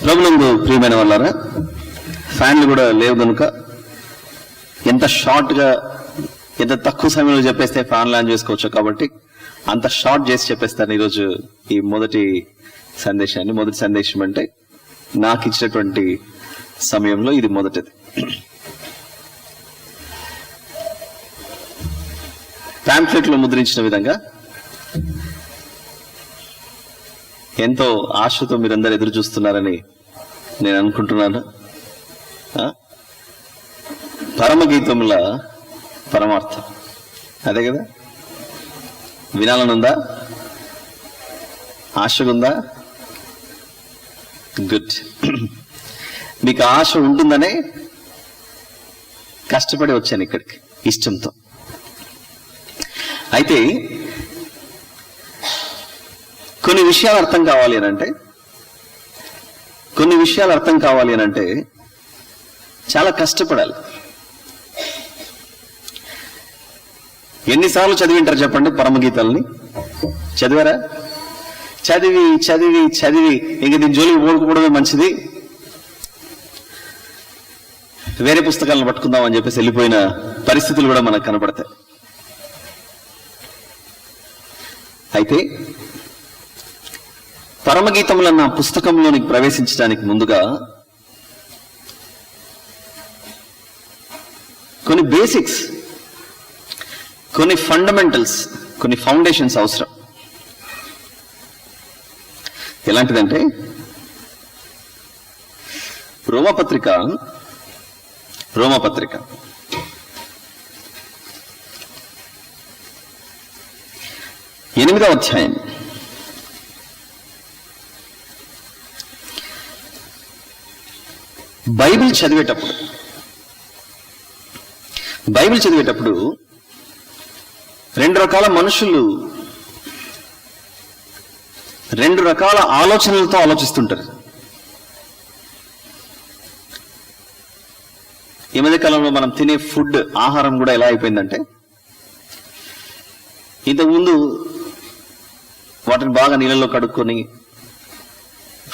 ప్రభునందు ప్రియమైన వాళ్ళారా, ఫ్యాన్లు కూడా లేవు కనుక ఎంత షార్ట్ గా ఎంత తక్కువ సమయంలో చెప్పేస్తే ఫ్యాన్లు ఆన్ చేసుకోవచ్చు కాబట్టి అంత షార్ట్ చేసి చెప్పేస్తాను ఈరోజు ఈ మొదటి సందేశాన్ని. మొదటి సందేశం అంటే నాకు ఇచ్చినటువంటి సమయంలో ఇది మొదటిది. పాంఫ్లెట్ లో ముద్రించిన విధంగా ఎంతో ఆశతో మీరందరూ ఎదురు చూస్తున్నారని నేను అనుకుంటున్నాను. పరమగీతముల పరమార్థం అదే కదా. వినాలనుందా? ఆశగుందా? గుడ్. మీకు ఆశ ఉంటుందనే కష్టపడి వచ్చాను ఇక్కడికి ఇష్టంతో. అయితే కొన్ని విషయాలు అర్థం కావాలి అని అంటే చాలా కష్టపడాలి. ఎన్నిసార్లు చదివింటారు చెప్పండి పరమగీతాలని? చదివారా? చదివి చదివి చదివి ఇంక దీని జోలికి ఓడుకోవడమే మంచిది, వేరే పుస్తకాలను పట్టుకుందాం అని చెప్పేసి వెళ్ళిపోయిన పరిస్థితులు కూడా మనకు కనపడతాయి. అయితే పరమగీతములన్న పుస్తకంలోనికి ప్రవేశించడానికి ముందుగా కొన్ని బేసిక్స్, కొన్ని ఫండమెంటల్స్, కొన్ని ఫౌండేషన్స్ అవసరం. ఎలాంటిదంటే రోమపత్రిక 8వ అధ్యాయం బైబిల్ చదివేటప్పుడు రెండు రకాల మనుషులు రెండు రకాల ఆలోచనలతో ఆలోచిస్తుంటారు. ఈ మధ్య కాలంలో మనం తినే ఫుడ్, ఆహారం కూడా ఎలా అయిపోయిందంటే, ఇంతకుముందు వాటిని బాగా నీళ్ళలో కడుక్కొని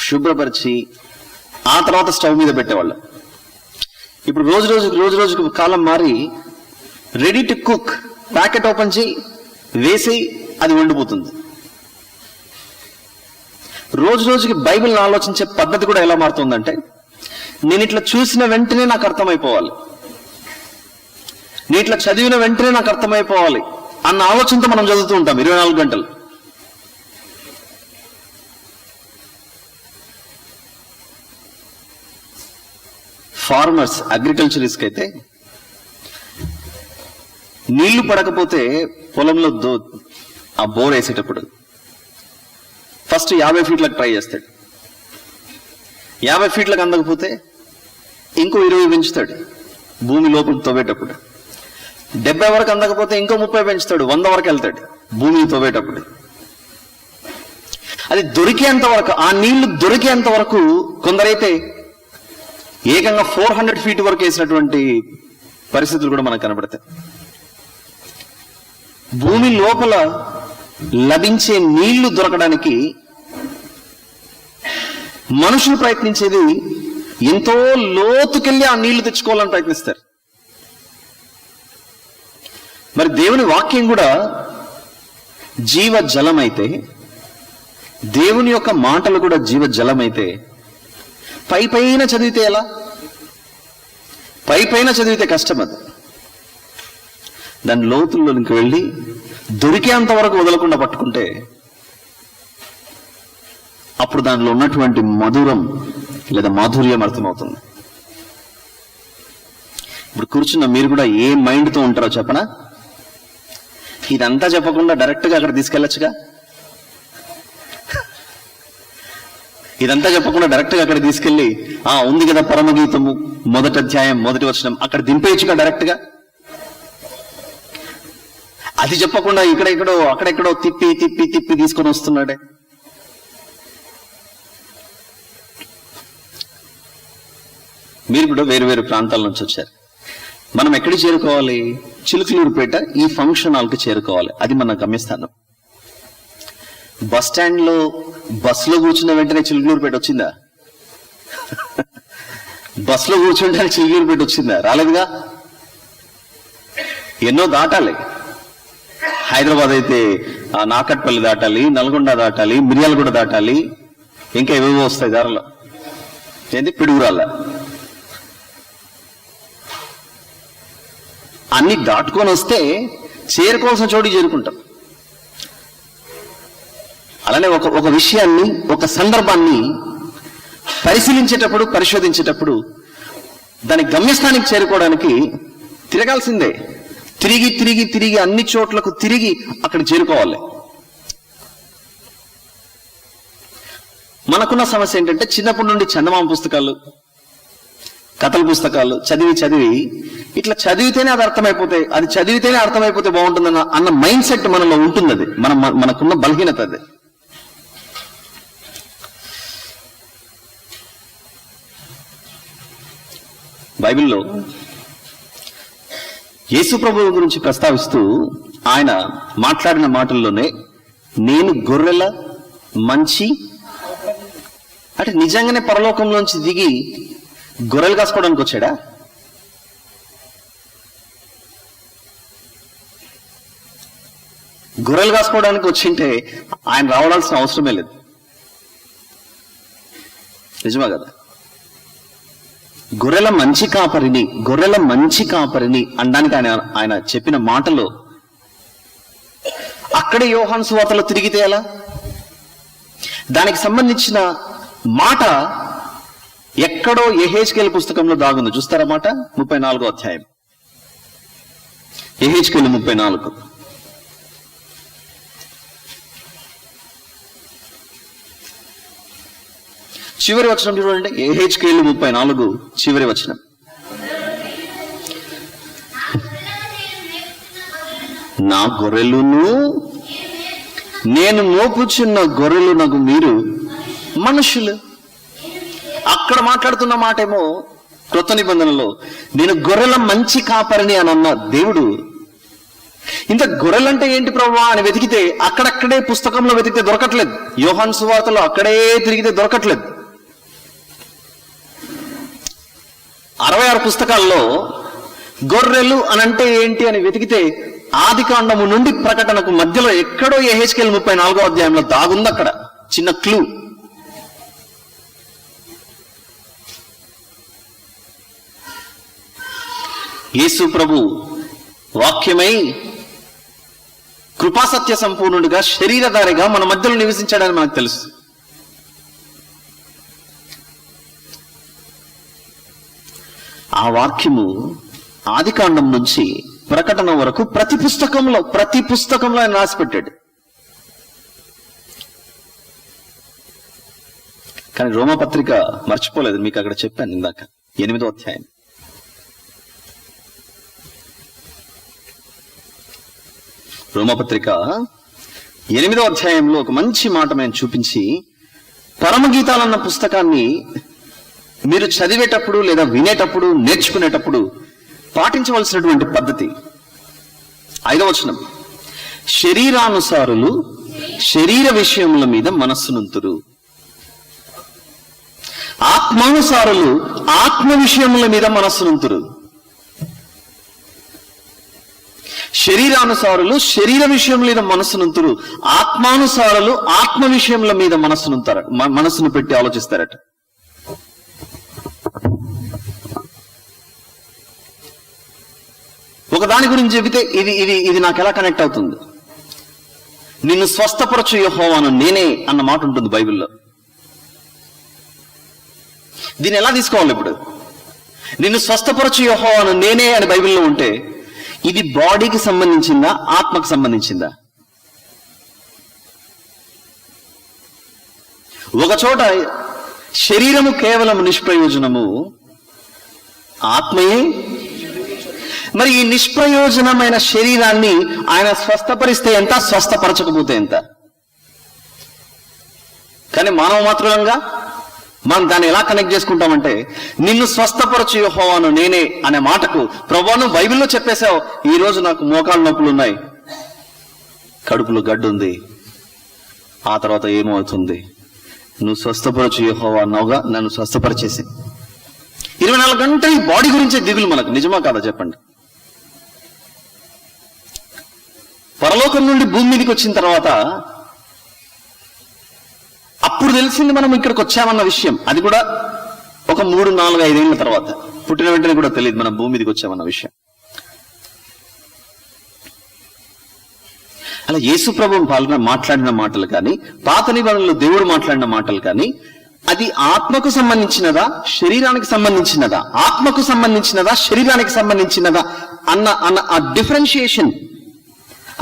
శుభ్రపరిచి ఆ తర్వాత స్టవ్ మీద పెట్టేవాళ్ళం. ఇప్పుడు రోజు రోజుకు కాలం మారి ready to cook, packet open చేయి, వేసి అది వండిపోతుంది. రోజు రోజుకి బైబిల్ని ఆలోచించే పద్ధతి కూడా ఎలా మారుతుందంటే, నేను ఇట్లా చూసిన వెంటనే నాకు అర్థమైపోవాలి, నేను ఇట్లా చదివిన వెంటనే నాకు అర్థమైపోవాలి అన్న ఆలోచనతో మనం చదువుతూ ఉంటాం 24 గంటలు. ఫార్మర్స్, అగ్రికల్చరిస్ట్ అయితే నీళ్లు పడకపోతే పొలంలో ఆ బోర్ వేసేటప్పుడు ఫస్ట్ 50 ఫీట్లకు ట్రై చేస్తాడు. 50 ఫీట్లకు అందకపోతే ఇంకో 20 పెంచుతాడు భూమి లోపలికి తవ్వేటప్పుడు. 70 వరకు అందకపోతే ఇంకో 30 పెంచుతాడు, 100 వరకు వెళ్తాడు భూమిని తవ్వేటప్పుడు. అది దొరికేంత వరకు, ఆ నీళ్లు దొరికేంత వరకు, కొందరైతే ఏకంగా 400 ఫీట్ వరకు వేసినటువంటి పరిస్థితులు కూడా మనకు కనబడతాయి. భూమి లోపల లభించే నీళ్లు దొరకడానికి మనుషులు ప్రయత్నించేది ఎంతో లోతుకెళ్ళి ఆ నీళ్లు తెచ్చుకోవాలని ప్రయత్నిస్తారు. మరి దేవుని వాక్యం కూడా జీవజలమైతే, దేవుని యొక్క మాటలు కూడా జీవజలమైతే, పైన చదివితే ఎలా? పైన చదివితే కష్టం. అది దాని లోతుల్లోనికి వెళ్ళి దొరికేంత వరకు వదలకుండా పట్టుకుంటే అప్పుడు దానిలో ఉన్నటువంటి మధురం లేదా మాధుర్యం అర్థమవుతుంది. ఇప్పుడు కూర్చున్న మీరు కూడా ఏ మైండ్తో ఉంటారో చెప్పనా? ఇదంతా చెప్పకుండా డైరెక్ట్గా అక్కడ తీసుకెళ్ళొచ్చుగా. ఇదంతా చెప్పకుండా డైరెక్ట్గా అక్కడ తీసుకెళ్ళి ఉంది కదా పరమగీతము 1వ అధ్యాయం 1వ వచనం, అక్కడ దింపేయచ్చుగా డైరెక్ట్గా. అది చెప్పకుండా అక్కడెక్కడో తిప్పి తీసుకొని వస్తున్నాడే. మీరు కూడా వేరు ప్రాంతాల నుంచి వచ్చారు. మనం ఎక్కడికి చేరుకోవాలి? చిలుకలూరుపేట ఈ ఫంక్షన్ హాల్కి చేరుకోవాలి. అది మన గమ్యస్థానం. బస్ స్టాండ్ లో బస్సులో కూర్చున్న వెంటనే చిలుకలూరుపేట వచ్చిందా? బస్సులో కూర్చుంటానికి చిలుకూరుపేట వచ్చిందా? రాలేదుగా. ఎన్నో దాటాలి. హైదరాబాద్ అయితే నాకట్పల్లి దాటాలి, నల్గొండ దాటాలి, మిర్యాలగూడ దాటాలి, ఇంకా ఏవేవో వస్తాయి దారిలో. ఏంటి పిడుగురాళ్ళ. అన్ని దాటుకొని వస్తే చేరుకోవాల్సిన చోటు చేరుకుంటాం. అలానే ఒక విషయాన్ని, ఒక సందర్భాన్ని పరిశీలించేటప్పుడు, పరిశోధించేటప్పుడు దాని గమ్యస్థానికి చేరుకోవడానికి తిరగాల్సిందే. తిరిగి తిరిగి తిరిగి అన్ని చోట్లకు తిరిగి అక్కడ చేరుకోవాలి. మనకున్న సమస్య ఏంటంటే చిన్నప్పటి నుండి చందమామ పుస్తకాలు, కథల పుస్తకాలు చదివి చదివి ఇట్లా చదివితేనే అది అర్థమైపోతే, అది చదివితేనే అర్థమైపోతే బాగుంటుందన్న అన్న మైండ్ సెట్ మనలో ఉంటుంది. అది మనకున్న బలహీనత. అది బైబిల్లో యేసు ప్రభువు గురించి ప్రస్తావిస్తూ ఆయన మాట్లాడిన మాటల్లోనే నేను గొర్రెల మంచి, అంటే నిజంగానే పరలోకంలోంచి దిగి గొర్రెలు కాసుకోవడానికి వచ్చాడా? గొర్రెలు కాసుకోవడానికి వచ్చింటే ఆయన రావడాల్సిన అవసరమే లేదు. నిజమా కదా? గొర్రెల మంచి కాపరిని, గొర్రెల మంచి కాపరిని అనడానికి ఆయన చెప్పిన మాటలో అక్కడే యోహాను సువార్తలో తిరిగితే ఎలా? దానికి సంబంధించిన మాట ఎక్కడో యెహెజ్కేలు పుస్తకంలో దాగుంది. చూస్తారా మాట? 34వ అధ్యాయం, యెహెజ్కేలు 34. చివరి వచనం చూడండి. యెహెజ్కేలు 34 చివరి వచనం. నా గొర్రెలును నేను మోపుచున్న గొర్రెలు నాకు మీరు మనుషులు. అక్కడ మాట్లాడుతున్న మాట ఏమో క్రొత్త నిబంధనలో నేను గొర్రెల మంచి కాపరిని అని అన్న దేవుడు, ఇంత గొర్రెలంటే ఏంటి ప్రభువా అని వెతికితే అక్కడక్కడే పుస్తకంలో వెతికితే దొరకట్లేదు. యోహాను సువార్తలో అక్కడే తిరిగితే దొరకట్లేదు. 66 పుస్తకాల్లో గొర్రెలు అనంటే ఏంటి అని వెతికితే ఆదికాండము నుండి ప్రకటనకు మధ్యలో ఎక్కడో యెహెజ్కేలు 34వ అధ్యాయంలో దాగుంది. అక్కడ చిన్న క్లూ. యేసు ప్రభు వాక్యమై కృపాసత్య సంపూర్ణుడిగా శరీరధారిగా మన మధ్యలో నివసించాడని మనకు తెలుసు. ఆ వాక్యము ఆదికాండం నుంచి ప్రకటన వరకు ప్రతి పుస్తకంలో ఆయన రాసిపెట్టాడు. కానీ రోమపత్రిక మర్చిపోలేదు. మీకు అక్కడ చెప్పాను ఇందాక 8వ అధ్యాయం. రోమపత్రిక 8వ అధ్యాయంలో ఒక మంచి మాట మేము చూపించి, పరమగీతాలన్న పుస్తకాన్ని మీరు చదివేటప్పుడు లేదా వినేటప్పుడు నేర్చుకునేటప్పుడు పాటించవలసినటువంటి పద్ధతి. 5వ వచనం, శరీరానుసారులు శరీర విషయముల మీద మనస్సునుంతురు, ఆత్మానుసారులు ఆత్మ విషయముల మీద మనస్సునుంతురు. శరీరానుసారులు శరీర విషయం మీద మనస్సునుంతురు, ఆత్మానుసారులు ఆత్మ విషయముల మీద మనస్సును పెట్టి ఆలోచిస్తారట. ఒక దాని గురించి చెబితే ఇది నాకు ఎలా కనెక్ట్ అవుతుంది? నిన్ను స్వస్థపరచు యెహోవాను నేనే అన్న మాట ఉంటుంది బైబిల్లో. దీన్ని ఎలా తీసుకోవాలి ఇప్పుడు? నిన్ను స్వస్థపరచు యెహోవాను నేనే అని బైబిల్లో ఉంటే ఇది బాడీకి సంబంధించిందా, ఆత్మకు సంబంధించిందా? ఒక చోట శరీరము కేవలం నిష్ప్రయోజనము, ఆత్మయే. మరి ఈ నిష్ప్రయోజనమైన శరీరాన్ని ఆయన స్వస్థపరిస్తే ఎంత, స్వస్థపరచకపోతే ఎంత? కానీ మానవ మాత్రంగా మనం దాన్ని ఎలా కనెక్ట్ చేసుకుంటామంటే, నిన్ను స్వస్థపరచు యెహోవాను నేనే అనే మాటకు ప్రభువును బైబిల్లో చెప్పేశావు. ఈ రోజు నాకు మోకాళ్ళ నొప్పులు ఉన్నాయి, కడుపులో గడ్డు ఉంది, ఆ తర్వాత ఏమవుతుంది, నువ్వు స్వస్థపరచు యెహోవా అన్నావుగా, నన్ను స్వస్థపరిచేసి. 24 గంటలు ఈ బాడీ గురించే దిగులు మనకు. నిజమా కాదా చెప్పండి? పరలోకం నుండి భూమి మీదకి వచ్చిన తర్వాత అప్పుడు తెలిసింది మనం ఇక్కడికి వచ్చామన్న విషయం. అది కూడా ఒక 3, 4, 5 ఏళ్ళ తర్వాత. పుట్టిన వెంటనే కూడా తెలియదు మనం భూమి మీదకి వచ్చామన్న విషయం. అలా యేసు ప్రభువు మాట్లాడిన మాటలు కానీ, పాత నిబంధనలో దేవుడు మాట్లాడిన మాటలు కానీ, అది ఆత్మకు సంబంధించినదా, శరీరానికి సంబంధించినదా, ఆత్మకు సంబంధించినదా, శరీరానికి సంబంధించినదా అన్న ఆ డిఫరెన్షియేషన్,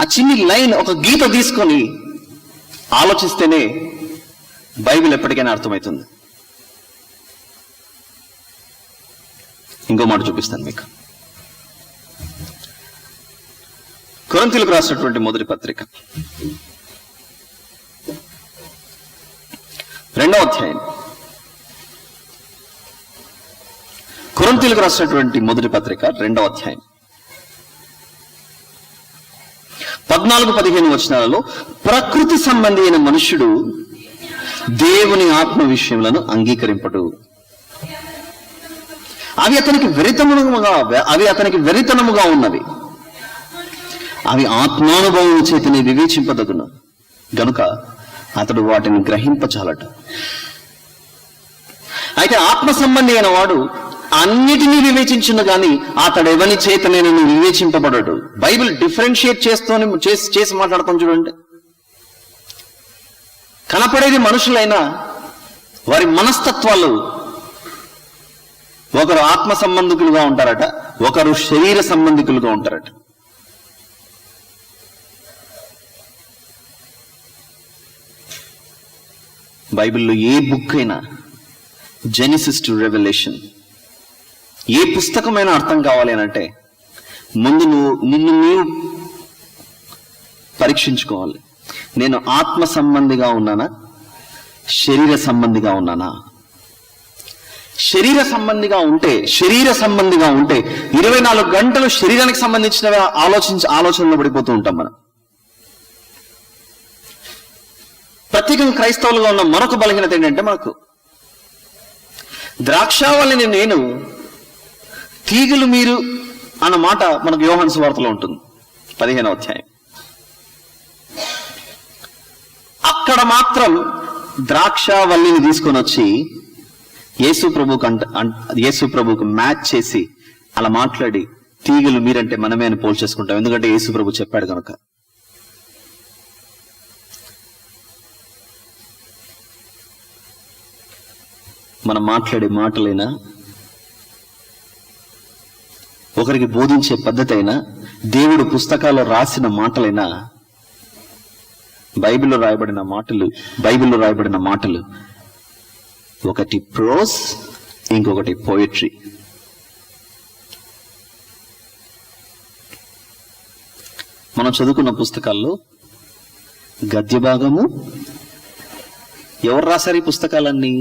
ఆ చిన్ని లైన్, ఒక గీత తీసుకొని ఆలోచిస్తేనే బైబిల్ ఎప్పటికైనా అర్థమవుతుంది. ఇంకో మాట చూపిస్తాను మీకు. కొరింథీయులకు రాసినటువంటి మొదటి పత్రిక 2వ అధ్యాయం. కొరింథీయులకు రాసినటువంటి మొదటి పత్రిక 2వ అధ్యాయం 14-15 వచనాలలో, ప్రకృతి సంబంధి అయిన మనుష్యుడు దేవుని ఆత్మ విషయములను అంగీకరింపడు. అవి అతనికి వెరితనముగా ఉన్నవి. అవి ఆత్మానుభవం చేతనే వివేచింపదగును గనుక అతడు వాటిని గ్రహింపచాలట. అయితే ఆత్మ సంబంధి అయిన వాడు అన్నిటినీ వివేచించును గాని అతడు ఎవని చేతనే వివేచింపబడడు. బైబిల్ డిఫరెన్షియేట్ చేసి మాట్లాడతాం చూడండి. కనపడేది మనుషులైనా వారి మనస్తత్వాలు, ఒకరు ఆత్మ సంబంధికులుగా ఉంటారట, ఒకరు శరీర సంబంధికులుగా ఉంటారట. బైబిల్లో ఏ బుక్ అయినా, జెనిసిస్ టు రెవల్యూషన్, ఏ పుస్తకమైనా అర్థం కావాలి అని అంటే ముందు నిన్ను నీవు పరీక్షించుకోవాలి. నేను ఆత్మ సంబంధిగా ఉన్నానా, శరీర సంబంధిగా ఉన్నానా? శరీర సంబంధిగా ఉంటే 24 గంటలు శరీరానికి సంబంధించిన ఆలోచనలో పడిపోతూ ఉంటాం మనం. ప్రత్యేకంగా క్రైస్తవులుగా ఉన్న మరొక బలహీనత ఏంటంటే, మనకు ద్రాక్షావల్లిని నేను, తీగలు మీరు అన్న మాట మనకు యోహాను సువార్తలో ఉంటుంది 15వ అధ్యాయం. అక్కడ మాత్రం ద్రాక్షావల్లిని తీసుకొని వచ్చి యేసు ప్రభుకు మ్యాచ్ చేసి అలా మాట్లాడి, తీగలు మీరంటే మనమే అని పోల్చేసుకుంటాం. ఎందుకంటే యేసు ప్రభు చెప్పాడు కనుక. మనం మాట్లాడే మాటలైనా, ఒకరికి బోధించే పద్ధతి అయినా, దేవుడు పుస్తకాల్లో రాసిన మాటలైనా, బైబిల్లో రాయబడిన మాటలు ఒకటి ప్రోస్, ఇంకొకటి పోయట్రీ. మనం చదువుకున్న పుస్తకాల్లో గద్య భాగము, ఎవరు రాశారు ఈ పుస్తకాలన్నీ?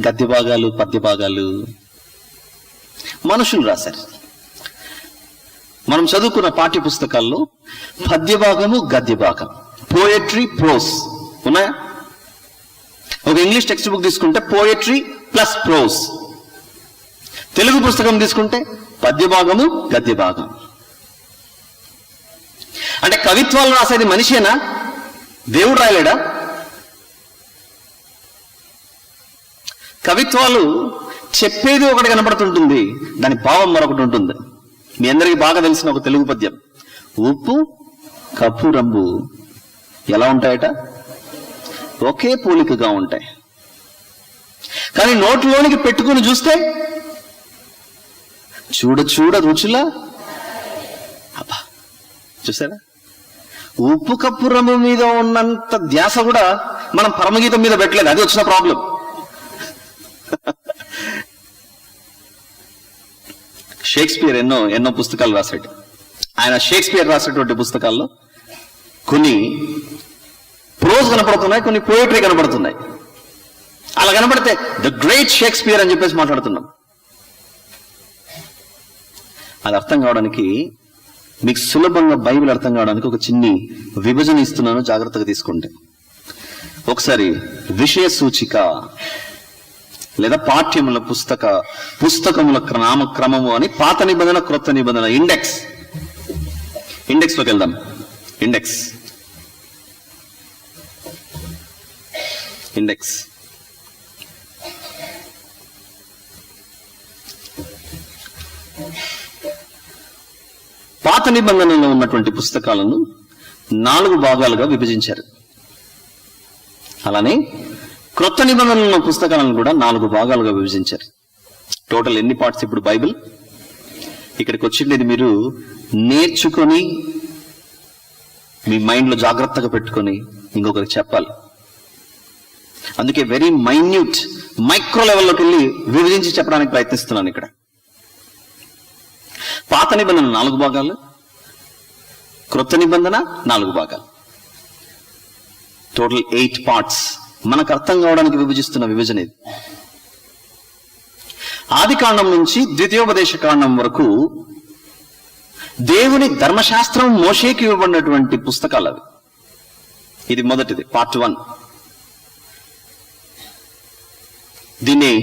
గద్య భాగాలు, పద్య భాగాలు మనుషులు రాశారు. మనం చదువుకున్న పాఠ్య పుస్తకాల్లో పద్య భాగము, గద్య భాగం, పోయట్రీ, ప్రోస్ ఉన్నాయా? ఒక ఇంగ్లీష్ టెక్స్ట్ బుక్ తీసుకుంటే పోయట్రీ ప్లస్ ప్రోస్. తెలుగు పుస్తకం తీసుకుంటే పద్య భాగము, గద్య భాగం. అంటే కవిత్వాలు రాసేది మనిషేనా? దేవుడు రాయలేడా? కవిత్వాలు చెప్పేది ఒకటి కనపడుతుంటుంది, దాని భావం మరొకటి ఉంటుంది. మీ అందరికీ బాగా తెలిసిన ఒక తెలుగు పద్యం, ఉప్పు కప్పు రంబు ఎలా ఉంటాయట? ఒకే పోలికగా ఉంటాయి. కానీ నోట్లోనికి పెట్టుకుని చూస్తే చూడ చూడ రుచులా. అబ్బా, చూసారా? ఉప్పు కప్పు రంబు మీద ఉన్నంత ధ్యాస కూడా మనం పరమగీతం మీద పెట్టలేదు. అది వచ్చిన ప్రాబ్లం. షేక్స్పియర్ ఎన్నో పుస్తకాలు రాశాడు. ఆయన షేక్స్పియర్ రాసేటువంటి పుస్తకాల్లో కొన్ని ప్రోజ్ కనపడుతున్నాయి, కొన్ని పోయట్రీ కనపడుతున్నాయి. అలా కనపడితే ద గ్రేట్ షేక్స్పియర్ అని చెప్పేసి మాట్లాడుతున్నాం. అది అర్థం కావడానికి, మీకు సులభంగా బైబిల్ అర్థం కావడానికి ఒక చిన్ని విభజన ఇస్తున్నాను, జాగ్రత్తగా తీసుకుంటే. ఒకసారి విషయ సూచిక లేదా పాఠ్యముల పుస్తకముల నామక్రమము అని పాత నిబంధన క్రొత్త నిబంధన ఇండెక్స్ లోకి వెళ్దాం. ఇండెక్స్ పాత నిబంధనలో ఉన్నటువంటి పుస్తకాలను 4 భాగాలుగా విభజించారు. అలానే క్రొత్త నిబంధనలో ఉన్న పుస్తకాలను కూడా 4 భాగాలుగా విభజించారు. టోటల్ ఎన్ని పార్ట్స్ ఇప్పుడు బైబిల్? ఇక్కడికి వచ్చిండేది మీరు నేర్చుకొని మీ మైండ్ లో జాగ్రత్తగా పెట్టుకొని ఇంకొకరికి చెప్పాలి. అందుకే వెరీ మైక్రో లెవెల్లోకి వెళ్ళి విభజించి చెప్పడానికి ప్రయత్నిస్తున్నాను. ఇక్కడ పాత నిబంధన 4 భాగాలు, క్రొత్త నిబంధన 4 భాగాలు, టోటల్ 8 పార్ట్స్. మనకు అర్థం కావడానికి విభజిస్తున్న విభజన ఇది. ఆది కాండం నుంచి ద్వితీయోపదేశ కాండం వరకు దేవుని ధర్మశాస్త్రం మోషేకి ఇవ్వబడినటువంటి పుస్తకాలు అవి. ఇది మొదటిది, పార్ట్ 1. దీన్ని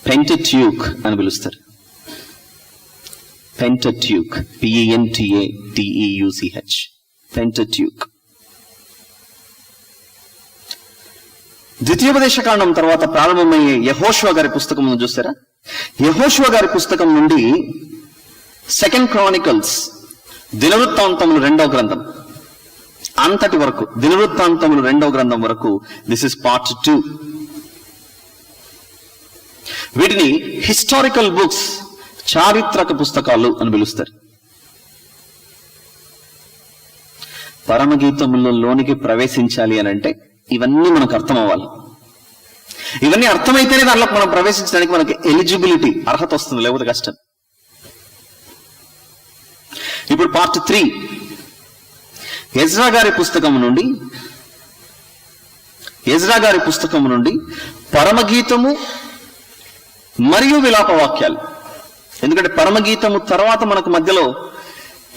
పెంటట్యూక్ అని పిలుస్తారు. Pentateuch, PENTATEUCH, Pentateuch. ద్వితీయోపదేశ కాండం తర్వాత ప్రారంభమయ్యే యెహోషువ గారి పుస్తకం చూస్తారా? యెహోషువ గారి పుస్తకం నుండి 2 క్రానికల్స్, దినవృత్తాంతములు 2వ గ్రంథం అంతటి వరకు, దినవృత్తాంతములు 2వ గ్రంథం వరకు దిస్ ఇస్ పార్ట్ 2. వీటిని హిస్టారికల్ బుక్స్, చారిత్రక పుస్తకాలు అని పిలుస్తారు. పరమగీతములలోనికి ప్రవేశించాలి అని అంటే ఇవన్నీ మనకు అర్థం అవ్వాలి. ఇవన్నీ అర్థమైతేనే దాంట్లో మనం ప్రవేశించడానికి మనకి ఎలిజిబిలిటీ, అర్హత వస్తుంది, లేకపోతే కష్టం. ఇప్పుడు పార్ట్ 3 ఎజ్రా గారి పుస్తకం నుండి పరమగీతము మరియు విలాప వాక్యాలు. ఎందుకంటే పరమగీతము తర్వాత మనకు మధ్యలో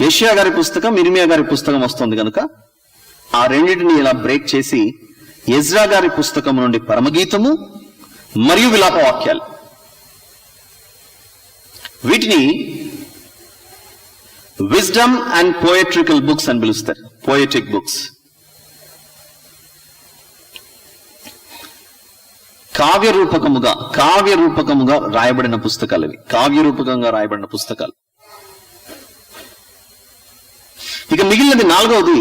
యెషయా గారి పుస్తకం, ఇర్మియా గారి పుస్తకం వస్తుంది కనుక ఆ రెండింటిని ఇలా బ్రేక్ చేసి ఎజ్రా గారి పుస్తకం నుండి పరమగీతము మరియు విలాప వాక్యాలు, వీటిని విజ్డమ్ అండ్ పోయట్రికల్ బుక్స్ అని పిలుస్తారు. పోయటిక్ బుక్స్, కావ్యరూపకముగా రాయబడిన పుస్తకాలు ఇవి. కావ్యరూపకంగా రాయబడిన పుస్తకాలు. ఇక మిగిలినది 4వది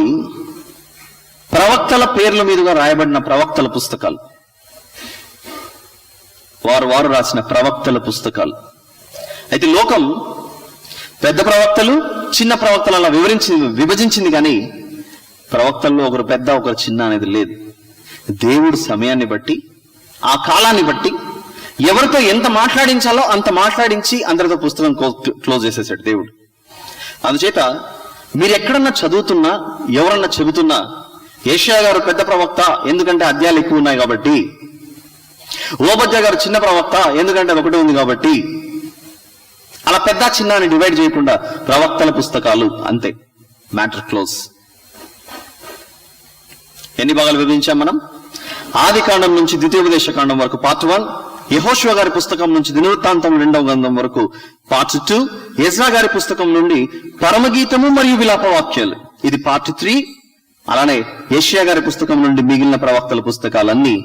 ప్రవక్తల పేర్ల మీదుగా రాయబడిన ప్రవక్తల పుస్తకాలు. వారు రాసిన ప్రవక్తల పుస్తకాలు. అయితే లోకం పెద్ద ప్రవక్తలు, చిన్న ప్రవక్తలు అలా విభజించింది కానీ ప్రవక్తల్లో ఒకరు పెద్ద ఒకరు చిన్న అనేది లేదు. దేవుడు సమయాన్ని బట్టి, ఆ కాలాన్ని బట్టి ఎవరితో ఎంత మాట్లాడించాలో అంత మాట్లాడించి అందరితో పుస్తకం క్లోజ్ చేసేసాడు దేవుడు. అందుచేత మీరు ఎక్కడన్నా చదువుతున్నా, ఎవరన్నా చెబుతున్నా యెషయా గారు పెద్ద ప్రవక్త ఎందుకంటే అధ్యాయాలు ఎక్కువ ఉన్నాయి కాబట్టి, ఓబద్యా గారు చిన్న ప్రవక్త ఎందుకంటే ఒకటి ఉంది కాబట్టి, అలా పెద్ద చిన్న అని డివైడ్ చేయకుండా ప్రవక్తల పుస్తకాలు అంతే, మ్యాటర్ క్లోజ్. ఎన్ని భాగాలు విభజించాం మనం? ఆది కాండం నుంచి ద్వితీయోపదేశ కాండం వరకు పార్ట్ 1, యెహోషువ గారి పుస్తకం నుంచి దినవృత్తాంతం 2వ గ్రంథం వరకు పార్ట్ 2, ఎజ్రా గారి పుస్తకం నుండి పరమగీతము మరియు విలాప వాక్యాలు ఇది పార్ట్ 3. అలానే యెషయా గారి పుస్తకం నుండి మిగిలిన ప్రవక్తల పుస్తకాలన్నీ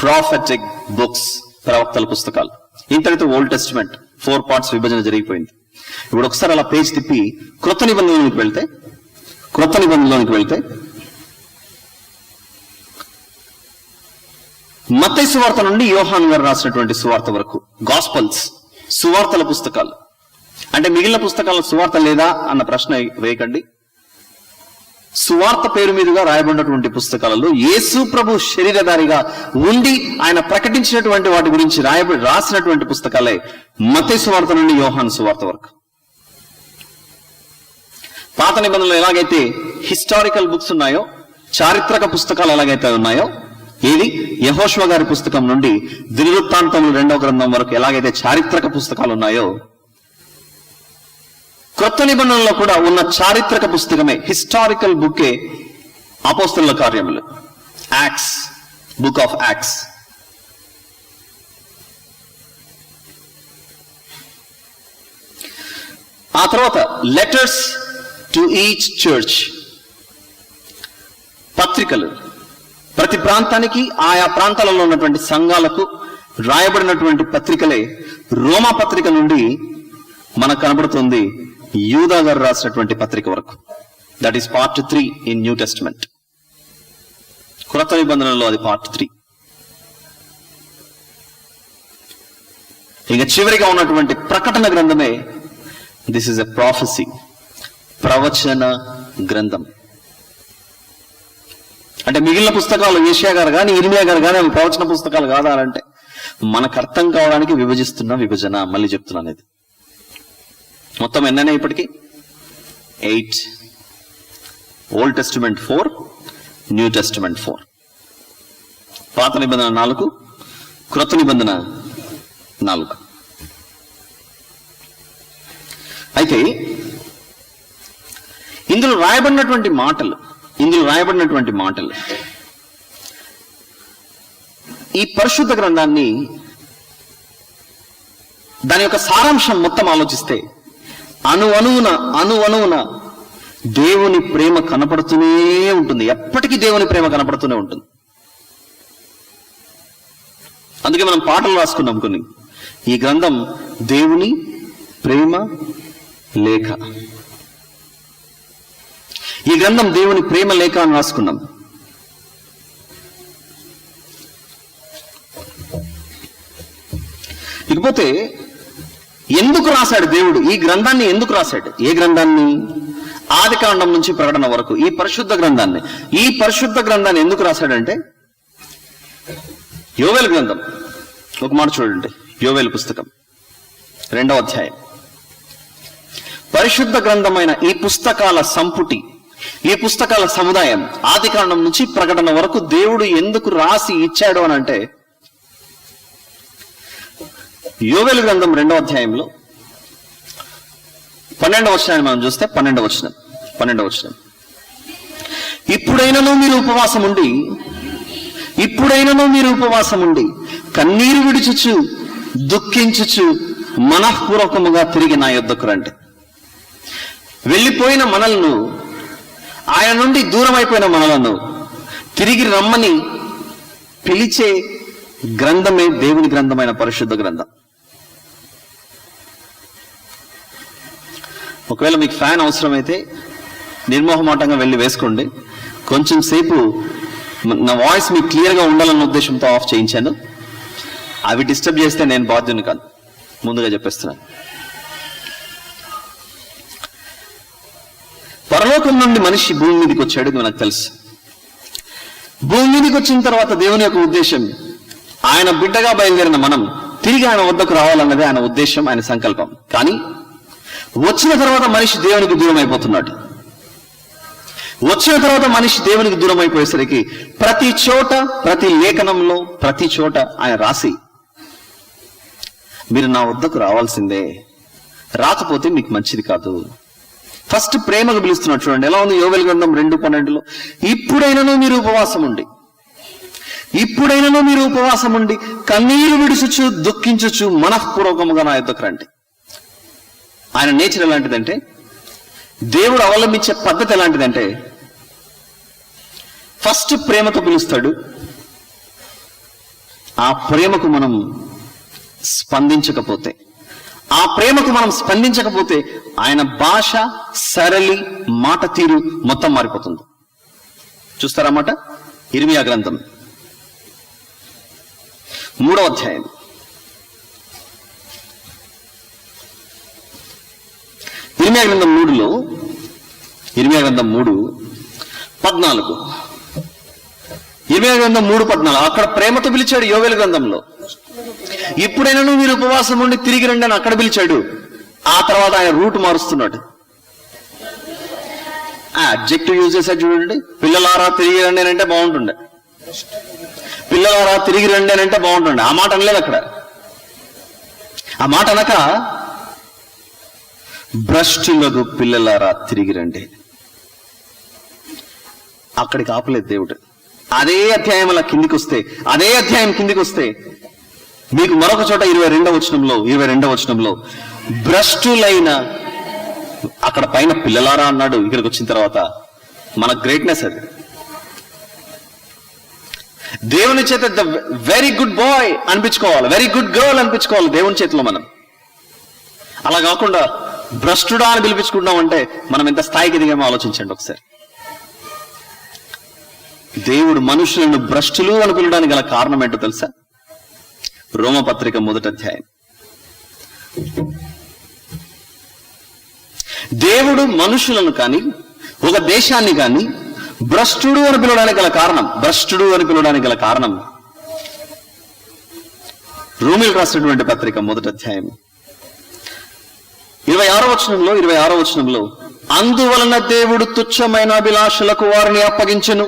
ప్రాఫెటిక్ బుక్స్, ప్రవక్తల పుస్తకాలు. ఇంతటితో ఓల్డ్ టెస్టిమెంట్ 4 పార్ట్స్ విభజన జరిగిపోయింది. ఇప్పుడు ఒకసారి అలా పేజ్ తిప్పి క్రొత్త నిబంధనలోనికి వెళ్తే మత్తయి సువార్త నుండి యోహాను గారు రాసినటువంటి సువార్త వరకు గాస్పల్స్, సువార్తల పుస్తకాలు. అంటే మిగిలిన పుస్తకాల సువార్త లేదా అన్న ప్రశ్న వేయకండి. సువార్త పేరు మీదుగా రాయబడినటువంటి పుస్తకాలలో యేసు ప్రభు శరీరధారిగా ఉండి ఆయన ప్రకటించినటువంటి వాటి గురించి రాసినటువంటి పుస్తకాలే మత్తయి సువార్త నుండి యోహాను సువార్త వరకు. పాత నిబంధనలు ఎలాగైతే హిస్టారికల్ బుక్స్ ఉన్నాయో, చారిత్రక పుస్తకాలు ఎలాగైతే ఉన్నాయో, ఏది యెహోషువ గారి పుస్తకం నుండి దినవృత్తాంతములు 2వ గ్రంథం వరకు ఎలాగైతే చారిత్రక పుస్తకాలు ఉన్నాయో, క్రొత్త నిబంధనలో కూడా ఉన్న చారిత్రక పుస్తకమే, హిస్టారికల్ బుక్కే అపోస్తలుల కార్యములు, యాక్ట్స్, బుక్ ఆఫ్ యాక్ట్స్. ఆ తర్వాత లెటర్స్ టు ఈచ్ చర్చ్, పత్రికలు, ప్రతి ప్రాంతానికి ఆయా ప్రాంతాలలో ఉన్నటువంటి సంఘాలకు రాయబడినటువంటి పత్రికలే. రోమా పత్రిక నుండి మనకు కనబడుతుంది యూదా గారు రాసినటువంటి పత్రిక వరకు. That is part 3 in new testament. క్రొత్త నిబంధనలో అది పార్ట్ 3. ఇక చివరిగా ఉన్నటువంటి ప్రకటన గ్రంథమే దిస్ ఇస్ ఎ ప్రాఫెసీ, ప్రవచన గ్రంథం. అంటే మిగిలిన పుస్తకాలు ఏషియా గారు కానీ ఇర్మియా గారు కానీ అవి ప్రవచన పుస్తకాలు కాదా అంటే మనకు అర్థం కావడానికి విభజిస్తున్న విభజన. మళ్ళీ చెప్తున్నాను, ఇది మొత్తం ఎన్నైనా ఇప్పటికీ 8. Old testament 4, new testament 4. పాత నిబంధన 4, క్రొత్త నిబంధన 4. అయితే ఇందులో రాయబడినటువంటి మాటలు ఈ పరిశుద్ధ గ్రంథాన్ని, దాని యొక్క సారాంశం మొత్తం ఆలోచిస్తే అణువణువున దేవుని ప్రేమ కనపడుతూనే ఉంటుంది. ఎప్పటికీ దేవుని ప్రేమ కనపడుతూనే ఉంటుంది. అందుకే మనం పాటలు రాసుకున్నాం కొన్ని. ఈ గ్రంథం దేవుని ప్రేమ లేఖ, ఈ గ్రంథం దేవుని ప్రేమ లేఖ అని రాసుకున్నాం. ఇకపోతే ఎందుకు రాశాడు దేవుడు ఈ గ్రంథాన్ని? ఎందుకు రాశాడు? ఏ గ్రంథాన్ని? ఆదికాండం నుంచి ప్రకటన వరకు ఈ పరిశుద్ధ గ్రంథాన్ని ఎందుకు రాశాడంటే, యోవేలు గ్రంథం ఒక మాట చూడండి. యోవేలు పుస్తకం 2వ అధ్యాయం. పరిశుద్ధ గ్రంథమైన ఈ పుస్తకాల సంపుటి, ఈ పుస్తకాల సముదాయం ఆదికాండం నుంచి ప్రకటన వరకు దేవుడు ఎందుకు రాసి ఇచ్చాడు అని అంటే, యోవేలు గ్రంథం 2వ అధ్యాయంలో 12వ వచనాన్ని మనం చూస్తే 12వ వచనం, ఇప్పుడైనను మీరు ఉపవాసం ఉండి కన్నీరు విడుచుచు దుఃఖించుచు మనఃపూర్వకముగా తిరిగి నా యొద్దకు రండి. వెళ్ళిపోయిన మనలను, ఆయన నుండి దూరం అయిపోయిన మనలను తిరిగి రమ్మని పిలిచే గ్రంథమే దేవుని గ్రంథమైన పరిశుద్ధ గ్రంథం. ఒకవేళ మీకు ఫ్యాన్ అవసరమైతే నిర్మోహమాటంగా వెళ్ళి వేసుకోండి. కొంచెం సేపు నా వాయిస్ మీకు క్లియర్గా ఉండాలన్న ఉద్దేశంతో ఆఫ్ చేయించాను. అవి డిస్టర్బ్ చేస్తే నేను బాధ్యుని కాదు, ముందుగా చెప్పేస్తున్నాను. పరలోకం నుండి మనిషి భూమి మీదకి వచ్చాడు, మనకు తెలుసు. భూమి మీదకి వచ్చిన తర్వాత దేవుని యొక్క ఉద్దేశం, ఆయన బిడ్డగా బయలుదేరిన మనం తిరిగి ఆయన వద్దకు రావాలన్నదే ఆయన ఉద్దేశం, ఆయన సంకల్పం. కానీ వచ్చిన తర్వాత మనిషి దేవునికి దూరం అయిపోతున్నాడు. వచ్చిన తర్వాత మనిషి దేవునికి దూరం అయిపోయేసరికి ప్రతి చోట, ప్రతి లేఖనంలో, ప్రతి చోట ఆయన రాసి, మీరు నా వద్దకు రావాల్సిందే, రాకపోతే మీకు మంచిది కాదు. ఫస్ట్ ప్రేమకు పిలుస్తున్నాడు. చూడండి ఎలా ఉంది యోవేలు గ్రంథం 2:12లో, ఇప్పుడైనను మీరు ఉపవాసం ఉండి కన్నీరు విడుచుచు దుఃఖించుచు మనఃపూర్వకముగా నా యొద్దకు రండి. ఆయన నేచర్ ఎలాంటిదంటే, దేవుడు అవలంబించే పద్ధతి ఎలాంటిదంటే, ఫస్ట్ ప్రేమతో పిలుస్తాడు. ఆ ప్రేమకు మనం స్పందించకపోతే ఆయన భాష, సరళి, మాట తీరు మొత్తం మారిపోతుంది. చూస్తారన్నమాట. ఇర్మియా గ్రంథం 3వ అధ్యాయం. ఇర్మియా గ్రంథం 3:14. ఇర్మియా గ్రంథం 3:14 అక్కడ ప్రేమతో పిలిచాడు. యోవేలు గ్రంథంలో ఇప్పుడైనా మీరు ఉపవాసం ఉండి తిరిగి రండి అని అక్కడ పిలిచాడు. ఆ తర్వాత ఆయన రూట్ మారుస్తున్నాడు. అడ్జెక్టివ్ యూజ్ చేశాడు చూడండి. పిల్లలారా తిరిగి రండి అని అంటే బాగుంటుండే. ఆ మాట అనలేదు అక్కడ. ఆ మాట అనక భ్రష్టులకు పిల్లలారా తిరిగి రండి. అక్కడికి ఆపలేదు దేవుడు. అదే అధ్యాయం అలా కిందికి వస్తే, అదే అధ్యాయం కిందికి వస్తే మీకు మరొక చోట 22వ వచనంలో భ్రష్టులైన, అక్కడ పైన పిల్లలారా అన్నాడు, ఇక్కడికి వచ్చిన తర్వాత మన గ్రేట్నెస్ అది. దేవుని చేత ద వెరీ గుడ్ బాయ్ అనిపించుకోవాలి, వెరీ గుడ్ గర్ల్ అనిపించుకోవాలి దేవుని చేతిలో మనం. అలా కాకుండా భ్రష్టుడా అని పిలిపించుకుంటాం అంటే మనం ఎంత స్థాయికి దిగామో ఆలోచించండి ఒకసారి. దేవుడు మనుషులను భ్రష్టులు అని పిలవడానికి గల కారణం ఏంటో తెలుసా? రోమపత్రిక 1వ అధ్యాయం. దేవుడు మనుషులను కానీ ఒక దేశాన్ని కానీ భ్రష్టుడు అని పిలవడానికి గల కారణం రోమీయులకు రాసినటువంటి పత్రిక 1వ అధ్యాయం 26వ వచనంలో అందువలన దేవుడు తుచ్చమైన అభిలాషలకు వారిని అప్పగించెను.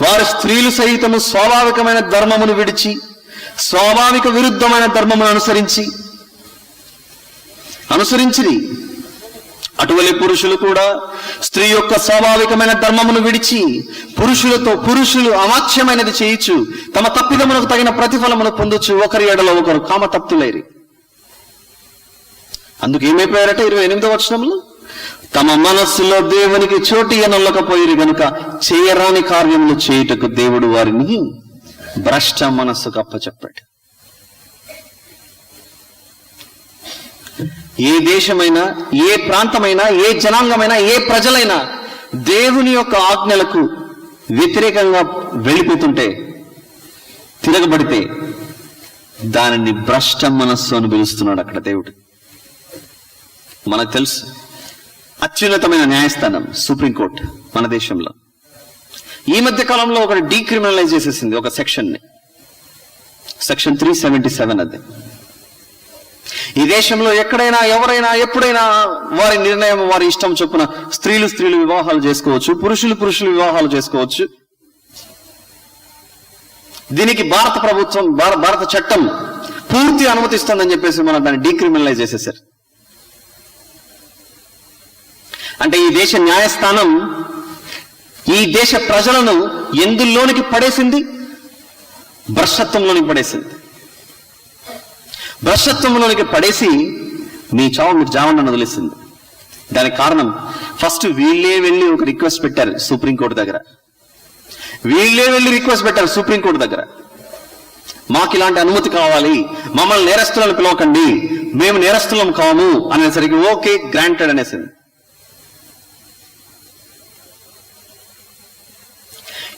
వారి స్త్రీలు సహితము స్వాభావికమైన ధర్మమును విడిచి స్వాభావిక విరుద్ధమైన ధర్మమును అనుసరించిరి. అటువలే పురుషులు కూడా స్త్రీ యొక్క స్వాభావికమైన ధర్మమును విడిచి పురుషులు అమాత్యమైనది చేయించు తమ తప్పిదములకు తగిన ప్రతిఫలమును పొందొచ్చు, ఒకరి ఎడలో ఒకరు కామతప్తులైరి. అందుకు ఏమైపోయారట 28వ వచనంలో, తమ మనస్సులో దేవునికి చోటు ఎనొల్లకపోయిరు గనుక చేయరాని కార్యములు చేయుటకు దేవుడు వారిని భ్రష్ట మనస్సుకు అప్పచెప్పాడు. ఏ దేశమైనా, ఏ ప్రాంతమైనా, ఏ జనాంగమైనా, ఏ ప్రజలైనా దేవుని యొక్క ఆజ్ఞలకు వ్యతిరేకంగా వెళ్ళిపోతుంటే, తిరగబడితే దానిని భ్రష్ట మనస్సు అని పిలుస్తున్నాడు అక్కడ దేవుడు. మనకు తెలుసు, అత్యున్నతమైన న్యాయస్థానం సుప్రీంకోర్టు మన దేశంలో ఈ మధ్య కాలంలో ఒకటి డీక్రిమినలైజ్ చేసేసింది ఒక సెక్షన్ 377. అది ఈ దేశంలో ఎక్కడైనా, ఎవరైనా, ఎప్పుడైనా వారి నిర్ణయం, వారి ఇష్టం చొప్పున స్త్రీలు వివాహాలు చేసుకోవచ్చు, పురుషులు వివాహాలు చేసుకోవచ్చు. దీనికి భారత ప్రభుత్వం, భారత చట్టం పూర్తి అనుమతిస్తుందని చెప్పేసి మనం దాన్ని డీక్రిమినలైజ్ చేసేసారు. అంటే ఈ దేశ న్యాయస్థానం ఈ దేశ ప్రజలను ఎందులోనికి పడేసింది? భ్రష్టత్వంలోనికి పడేసి మీ చావు మీరు జావండి వదిలేసింది. దానికి కారణం ఫస్ట్ వీళ్ళే వెళ్ళి ఒక రిక్వెస్ట్ పెట్టారు సుప్రీంకోర్టు దగ్గర. మాకు ఇలాంటి అనుమతి కావాలి, మమ్మల్ని నేరస్తులను పిలవకండి, మేము నేరస్తులం కాము అనేసరికి ఓకే గ్రాంటెడ్ అనేసింది.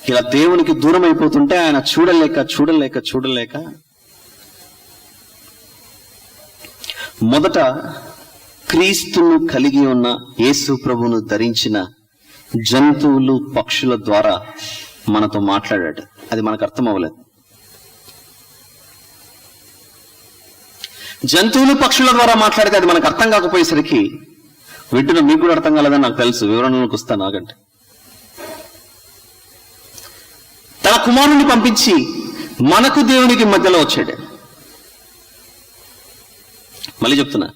ఇలా దేవునికి దూరం అయిపోతుంటే ఆయన చూడలేక మొదట క్రీస్తును కలిగి ఉన్న యేసు ప్రభువును ధరించిన జంతువులు, పక్షుల ద్వారా మనతో మాట్లాడాడు. అది మనకు అర్థం అవ్వలేదు. జంతువులు, పక్షుల ద్వారా మాట్లాడితే అది మనకు అర్థం కాకపోయేసరికి, వింటున్న మీకు కూడా అర్థం కాలేదని నాకు తెలుసు, వివరణలోకి వస్తాను ఆగండి. తన కుమారుని పంపించి మనకు దేవునికి మధ్యలో వచ్చాడు. మళ్ళీ చెప్తున్నా,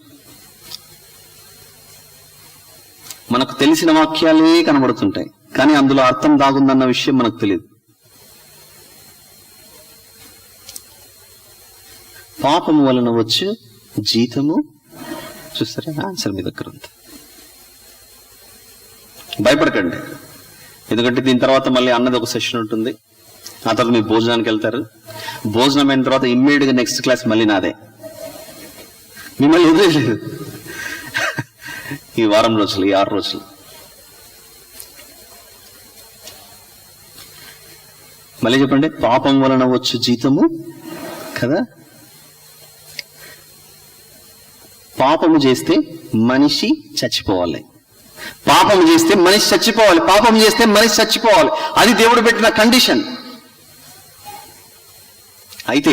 మనకు తెలిసిన వాక్యాలే కనబడుతుంటాయి, కానీ అందులో అర్థం దాగుందన్న విషయం మనకు తెలియదు. పాపము వలన వచ్చు జీతము, చూస్తారా? ఆన్సర్ మీ దగ్గర ఉంది. భయపడకండి, ఎందుకంటే దీని తర్వాత మళ్ళీ అన్నది ఒక సెషన్ ఉంటుంది. ఆ తర్వాత మీరు భోజనానికి వెళ్తారు. భోజనం అయిన తర్వాత ఇమ్మీడియట్ గా నెక్స్ట్ క్లాస్ మళ్ళీ నాదే. మిమ్మల్ని వదిలేదు ఈ వారం రోజులు, ఈ 6 రోజులు. మళ్ళీ చెప్పండి. పాపం వలన వచ్చు జీతము కదా. పాపము చేస్తే మనిషి చచ్చిపోవాలి. పాపం చేస్తే మనిషి చచ్చిపోవాలి. అది దేవుడు పెట్టిన కండిషన్. అయితే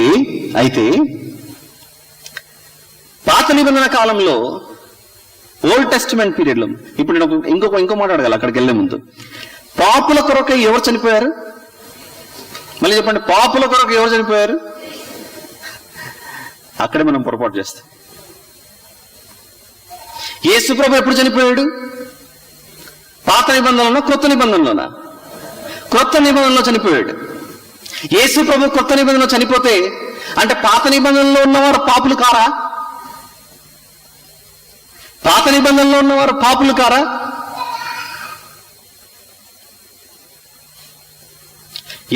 పాత నిబంధన కాలంలో, ఓల్డ్ టెస్టిమెంట్ పీరియడ్ లో, ఇప్పుడు నేను ఇంకో మాట్లాడగల అక్కడికి వెళ్లే ముందు, పాపుల కొరకు ఎవరు చనిపోయారు? మళ్ళీ చెప్పండి. పాపుల కొరకు ఎవరు చనిపోయారు? అక్కడే మనం పొరపాటు చేస్తాం. యేసు ప్రభు ఎప్పుడు చనిపోయాడు? పాత నిబంధనలోనా, కొత్త నిబంధనలోనా? క్రొత్త నిబంధనలో చనిపోయాడు. యేసు ప్రభు క్రొత్త నిబంధనలో చనిపోతే అంటే పాత నిబంధనలో ఉన్నవారు పాపులు కారా? పాత నిబంధనలో ఉన్నవారు పాపులు కారా?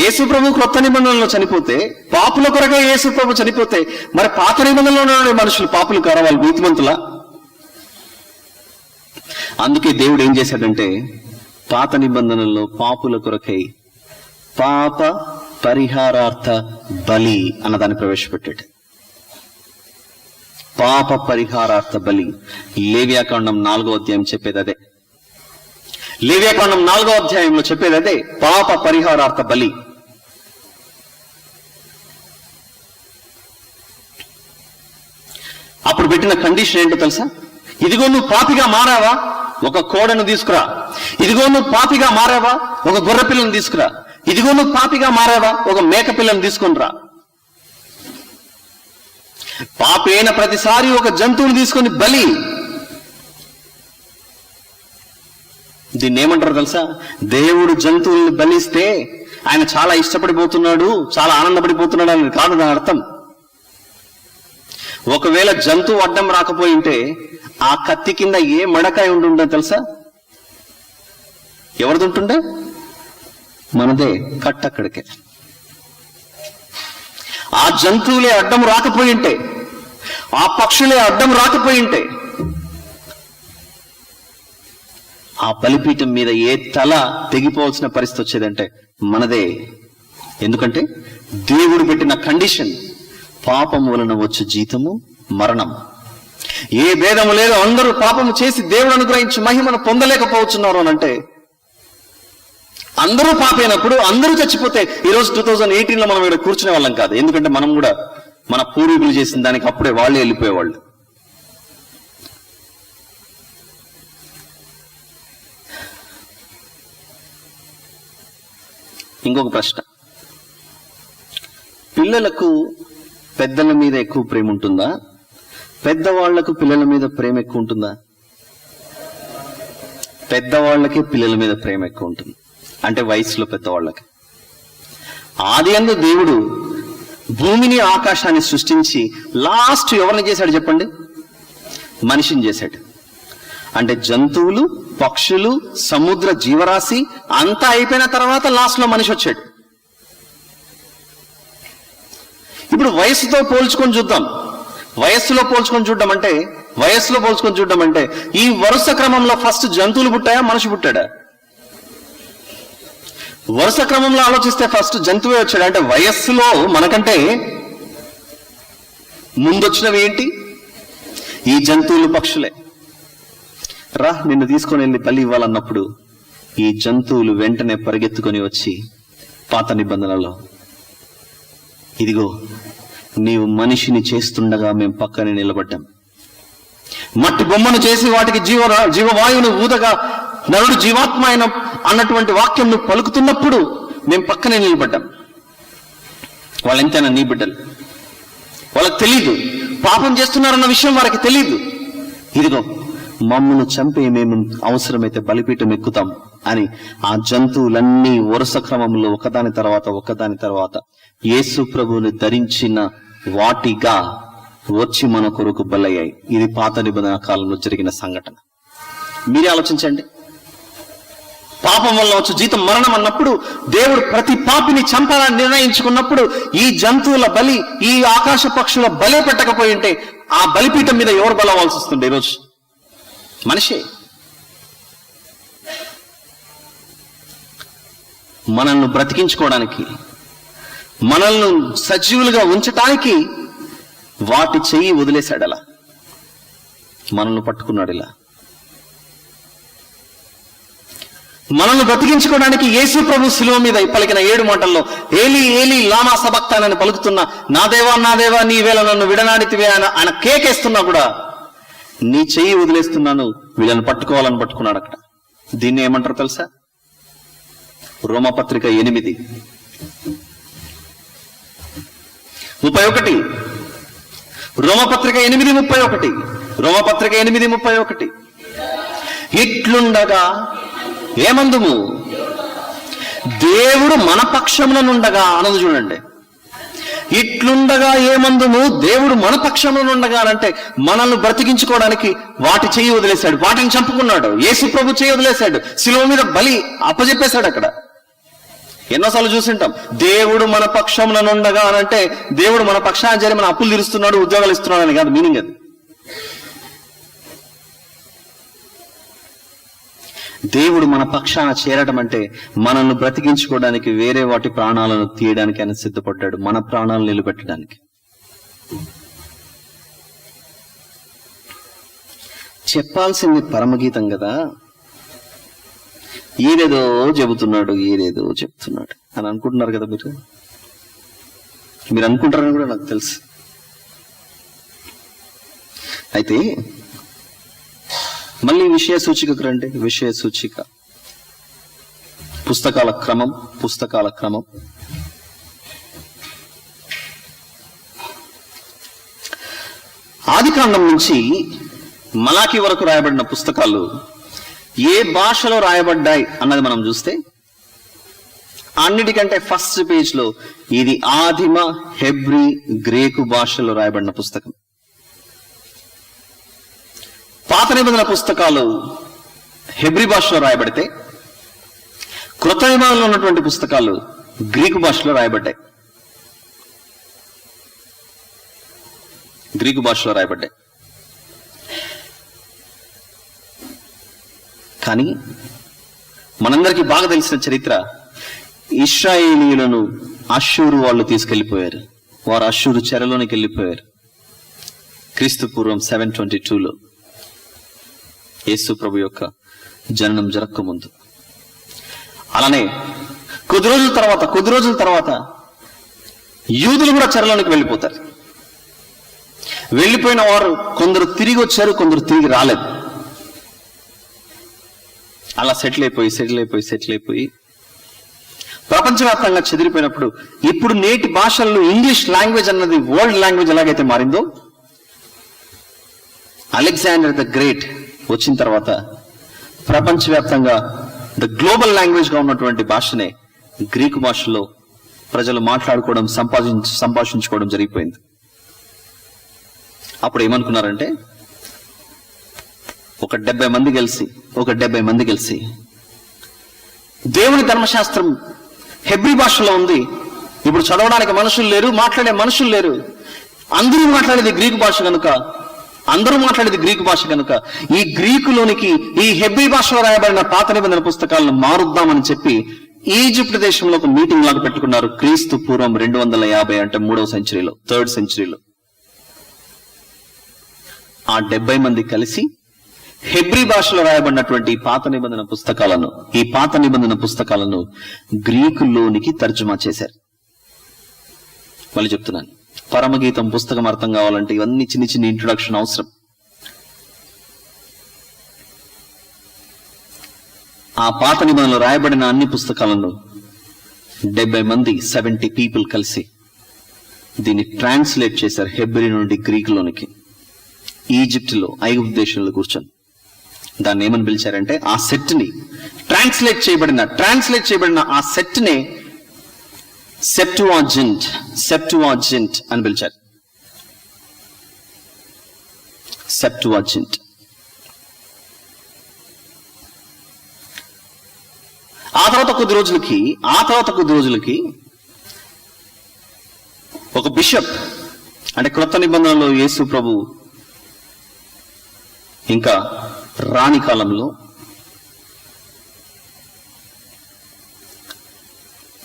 యేసు ప్రభు క్రొత్త నిబంధనలో చనిపోతే, పాపుల కొరగా యేసు ప్రభు చనిపోతే, మరి పాత నిబంధనలో ఉన్న మనుషులు పాపులు కారా? వాళ్ళు నీతిమంతులా? అందుకే దేవుడు ఏం చేశాడంటే పాత నిబంధనల్లో పాపుల కొరకై పాప పరిహారార్థ బలి అన్నదాన్ని ప్రవేశపెట్టాడు. పాప పరిహారార్థ బలి. లేవ్యాకాండం 4వ అధ్యాయం చెప్పేది అదే. లేవ్యాకాండం 4వ అధ్యాయంలో చెప్పేది అదే, పాప పరిహారార్థ బలి. అప్పుడు పెట్టిన కండిషన్ ఏంటో తెలుసా? ఇదిగో నువ్వు పాపిగా మారావా, ఒక కోడను తీసుకురా. ఇదిగో నువ్వు పాపిగా మారావా, ఒక గొర్రె పిల్లను తీసుకురా. ఇదిగో నువ్వు పాపిగా మారావా, ఒక మేక పిల్లను తీసుకుని రా. పాపి అయిన ప్రతిసారి ఒక జంతువుని తీసుకొని బలి. దీన్ని ఏమంటారు తెలుసా? దేవుడు జంతువుల్ని బలిస్తే ఆయన చాలా ఇష్టపడిపోతున్నాడు, చాలా ఆనందపడిపోతున్నాడు అని కాదు దాని అర్థం. ఒకవేళ జంతువు అడ్డం రాకపోయి ఉంటే ఆ కత్తి కింద ఏ మడకాయ ఉంటుందో తెలుసా? ఎవరిది ఉంటుండే? మనదే. కట్టక్కడికే. ఆ జంతువులే అడ్డం రాకపోయి ఉంటే, ఆ పక్షులే అడ్డం రాకపోయి ఉంటే, ఆ బలిపీఠం మీద ఏ తల తెగిపోవాల్సిన పరిస్థితి వచ్చేదంటే మనదే. ఎందుకంటే దేవుడు పెట్టిన కండిషన్, పాపం వలన వచ్చు జీతము మరణం. ఏ భేదము లేదు, అందరూ పాపము చేసి దేవుడు అనుగ్రహించి మహిమను పొందలేకపోతున్నారు అని అంటే, అందరూ పాపైనప్పుడు అందరూ చచ్చిపోతే ఈరోజు 2018లో మనం ఇక్కడ కూర్చునే వాళ్ళం కాదు. ఎందుకంటే మనం కూడా మన పూర్వీకులు చేసిన దానికి అప్పుడే వాళ్ళే వెళ్ళిపోయేవాళ్ళు. ఇంకొక ప్రశ్న, పిల్లలకు పెద్దల మీద ఎక్కువ ప్రేమ ఉంటుందా, పెద్దవాళ్లకు పిల్లల మీద ప్రేమ ఎక్కువ ఉంటుందా? పెద్దవాళ్ళకి పిల్లల మీద ప్రేమ ఎక్కువ ఉంటుంది, అంటే వయసులో పెద్దవాళ్ళకి. ఆదియందు దేవుడు భూమిని ఆకాశాన్ని సృష్టించి లాస్ట్ ఎవరిని చేశాడు చెప్పండి? మనిషిని చేశాడు. అంటే జంతువులు, పక్షులు, సముద్ర జీవరాశి అంతా అయిపోయిన తర్వాత లాస్ట్ లో మనిషి వచ్చాడు. ఇప్పుడు వయస్సుతో పోల్చుకొని చూద్దాం. వయస్సులో పోల్చుకొని చూడడం అంటే ఈ వరుస క్రమంలో ఫస్ట్ జంతువులు పుట్టాయా, మనిషి పుట్టాడా? వరుస క్రమంలో ఆలోచిస్తే ఫస్ట్ జంతువే వచ్చాడు. అంటే వయస్సులో మనకంటే ముందొచ్చినవి ఏంటి? ఈ జంతువులు, పక్షులే. రా నిన్ను తీసుకొని వెళ్ళి బలి ఇవ్వాలన్నప్పుడు ఈ జంతువులు వెంటనే పరిగెత్తుకొని వచ్చి పాత నిబంధనలో, ఇదిగో నీవు మనిషిని చేస్తుండగా మేము పక్కనే నిలబడ్డాం. మట్టి బొమ్మను చేసి వాటికి జీవవాయువును ఊదగా నరుడు జీవాత్మ అయిన అన్నటువంటి వాక్యం నువ్వు పలుకుతున్నప్పుడు మేము పక్కనే నిలబడ్డాం. వాళ్ళెంతైనా నీ బిడ్డలు. వాళ్ళకి తెలీదు పాపం చేస్తున్నారన్న విషయం, వారికి తెలీదు. ఇదిగో మమ్మను చంపే మేము అవసరమైతే బలిపీఠం ఎక్కుతాం అని ఆ జంతువులన్నీ వరుస క్రమంలో ఒకదాని తర్వాత యేసు ప్రభువుని ధరించిన వాటిగా వచ్చి మన కొరకు బలయ్యాయి. ఇది పాత నిబంధన కాలంలో జరిగిన సంఘటన. మీరే ఆలోచించండి. పాపం వల్ల వచ్చే జీతం మరణం అన్నప్పుడు దేవుడు ప్రతి పాపిని చంపాలని నిర్ణయించుకున్నప్పుడు ఈ జంతువుల బలి, ఈ ఆకాశ పక్షుల బలి పెట్టకపోయి ఉంటే ఆ బలిపీఠం మీద ఎవరు బలవాల్సి వస్తుండే? ఈరోజు మనిషే. మనల్ని బ్రతికించుకోవడానికి, మనల్ని సజీవులుగా ఉంచటానికి వాటి చెయ్యి వదిలేశాడు. అలా మనల్ని పట్టుకున్నాడు. ఇలా మనల్ని బ్రతికించుకోవడానికి యేసు ప్రభు శిలువ మీద పలికిన 7 మాటల్లో ఏలీ ఏలీ లామా సబక్తానని పలుకుతున్న, నా దేవా నీవేళ నన్ను విడనాడితివే ఆయన కేకేస్తున్నా కూడా నీ చెయ్యి వదిలేస్తున్నాను, వీళ్ళని పట్టుకోవాలని పట్టుకున్నాడు అక్కడ. దీన్ని ఏమంటారు తెలుసా? రోమపత్రిక 8:31. రోమపత్రిక 8:31. ఇట్లుండగా ఏమందుము? దేవుడు మన పక్షములనుండగా అన్నది చూడండి. ఇట్లుండగా ఏమందును దేవుడు మన పక్షములనుండగా అంటే మనల్ని బ్రతికించుకోవడానికి వాటి చేయి వదిలేశాడు, వాటిని చంపుకున్నాడు. యేసు ప్రభు చేయి వదిలేశాడు, శిలువ మీద బలి అప్పజెప్పేశాడు. అక్కడ ఎన్నోసార్లు చూసింటాం, దేవుడు మన పక్షములనుండగా అంటే దేవుడు మన పక్షాన చేరి మన అప్పులు తీరుస్తున్నాడు, ఉద్యోగాలు ఇస్తున్నాడు అని కాదు మీనింగ్. అది దేవుడు మన పక్షాన చేరడం అంటే మనల్ని బ్రతికించుకోవడానికి, వేరే వాటి ప్రాణాలను తీయడానికి ఆయన సిద్ధపడ్డాడు, మన ప్రాణాలను నిలబెట్టడానికి. చెప్పాల్సింది పరమగీతం కదా, ఈరేదో చెబుతున్నాడు, ఈరేదో చెప్తున్నాడు అని అనుకుంటున్నారు కదా మీరు అనుకుంటారని కూడా నాకు తెలుసు. అయితే మళ్ళీ విషయ సూచికకు రండి. విషయ సూచిక పుస్తకాల క్రమం. ఆదికాండం నుంచి మలాకి వరకు రాయబడిన పుస్తకాలు ఏ భాషలో రాయబడ్డాయి అన్నది మనం చూస్తే, అన్నిటికంటే ఫస్ట్ పేజ్ లో ఇది ఆదిమ హెబ్రీ గ్రీకు భాషలో రాయబడిన పుస్తకం. పాత నిబంధన పుస్తకాలు హెబ్రీ భాషలో రాయబడితే, క్రొత్త నిబంధనలో ఉన్నటువంటి పుస్తకాలు గ్రీకు భాషలో రాయబడ్డాయి. కానీ మనందరికీ బాగా తెలిసిన చరిత్ర, ఇశ్రాయేలీయులను అష్షూరు వాళ్ళు తీసుకెళ్లిపోయారు. వారు అష్షూరు చెరలోనికి వెళ్ళిపోయారు. క్రీస్తు పూర్వం 722లో యేసు ప్రభు యొక్క జననం జరగకముందు. అలానే కొద్ది రోజుల తర్వాత యూదులు కూడా చెరలోనికి వెళ్ళిపోతారు. వెళ్ళిపోయిన వారు కొందరు తిరిగి వచ్చారు, కొందరు తిరిగి రాలేదు. అలా సెటిల్ అయిపోయి ప్రపంచవ్యాప్తంగా చెదిరిపోయినప్పుడు, ఇప్పుడు నేటి భాషల్లో ఇంగ్లీష్ లాంగ్వేజ్ అన్నది వరల్డ్ లాంగ్వేజ్ ఎలాగైతే మారిందో, అలెగ్జాండర్ ద గ్రేట్ వచ్చిన తర్వాత ప్రపంచవ్యాప్తంగా ద గ్లోబల్ లాంగ్వేజ్ గా ఉన్నటువంటి భాషనే గ్రీకు భాషలో ప్రజలు మాట్లాడుకోవడం, సంభాషించుకోవడం జరిగిపోయింది. అప్పుడు ఏమనుకున్నారంటే, ఒక 70 మంది కలిసి దేవుని ధర్మశాస్త్రం హెబ్రీ భాషలో ఉంది, ఇప్పుడు చదవడానికి మనుషులు లేరు, మాట్లాడే మనుషులు లేరు, అందరూ మాట్లాడేది గ్రీకు భాష కనుక ఈ గ్రీకులోనికి ఈ హెబ్రీ భాషలో రాయబడిన పాత నిబంధన పుస్తకాలను మారుద్దామని చెప్పి ఈజిప్ట్ దేశంలో ఒక మీటింగ్ లాగా పెట్టుకున్నారు. క్రీస్తు పూర్వం 250 అంటే 3వ సెంచరీలో, 3rd సెంచరీలో ఆ 70 మంది కలిసి హెబ్రీ భాషలో రాయబడినటువంటి ఈ పాత నిబంధన పుస్తకాలను గ్రీకులోనికి తర్జుమా చేశారు. మళ్ళీ చెప్తున్నాను, పరమగీతం పుస్తకం అర్థం కావాలంటే ఇవన్నీ చిన్న ఇంట్రొడక్షన్ అవసరం. ఆ పాత నిబంధనలో రాయబడిన అన్ని పుస్తకాలను 70 మంది 70 పీపుల్ కలిసి దీన్ని ట్రాన్స్లేట్ చేశారు హెబ్రీ నుండి గ్రీకులోనికి. ఈజిప్ట్లో, ఐగుప్తు దేశంలో కూర్చొని దాన్ని ఏమని పిలిచారంటే, ఆ సెట్ ని ట్రాన్స్లేట్ చేయబడిన ఆ సెట్ ని సెప్టువాజింట్ అని పిలిచారు. సెప్టువాజింట్. ఆ తర్వాత కొద్ది రోజులకి ఒక బిషప్, అంటే క్రొత్త నిబంధనలో యేసు ప్రభు ఇంకా రాని కాలంలో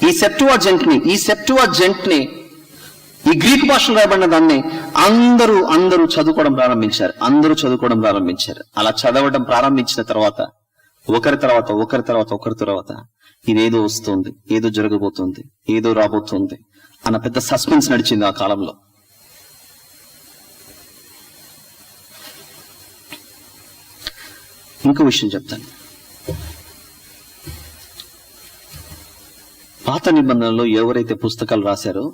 ఈ సెప్టువాజింట్ ని ఈ గ్రీకు భాషలో రాయబడిన దాన్ని అందరూ చదువుకోవడం ప్రారంభించారు. అలా చదవడం ప్రారంభించిన తర్వాత ఒకరి తర్వాత ఇదేదో వస్తుంది, ఏదో జరగబోతుంది, ఏదో రాబోతుంది అన్న పెద్ద సస్పెన్స్ నడిచింది ఆ కాలంలో. ఇంకో విషయం చెప్తాను. పాత నిబంధనలో ఎవరైతే పుస్తకాలు రాశారో,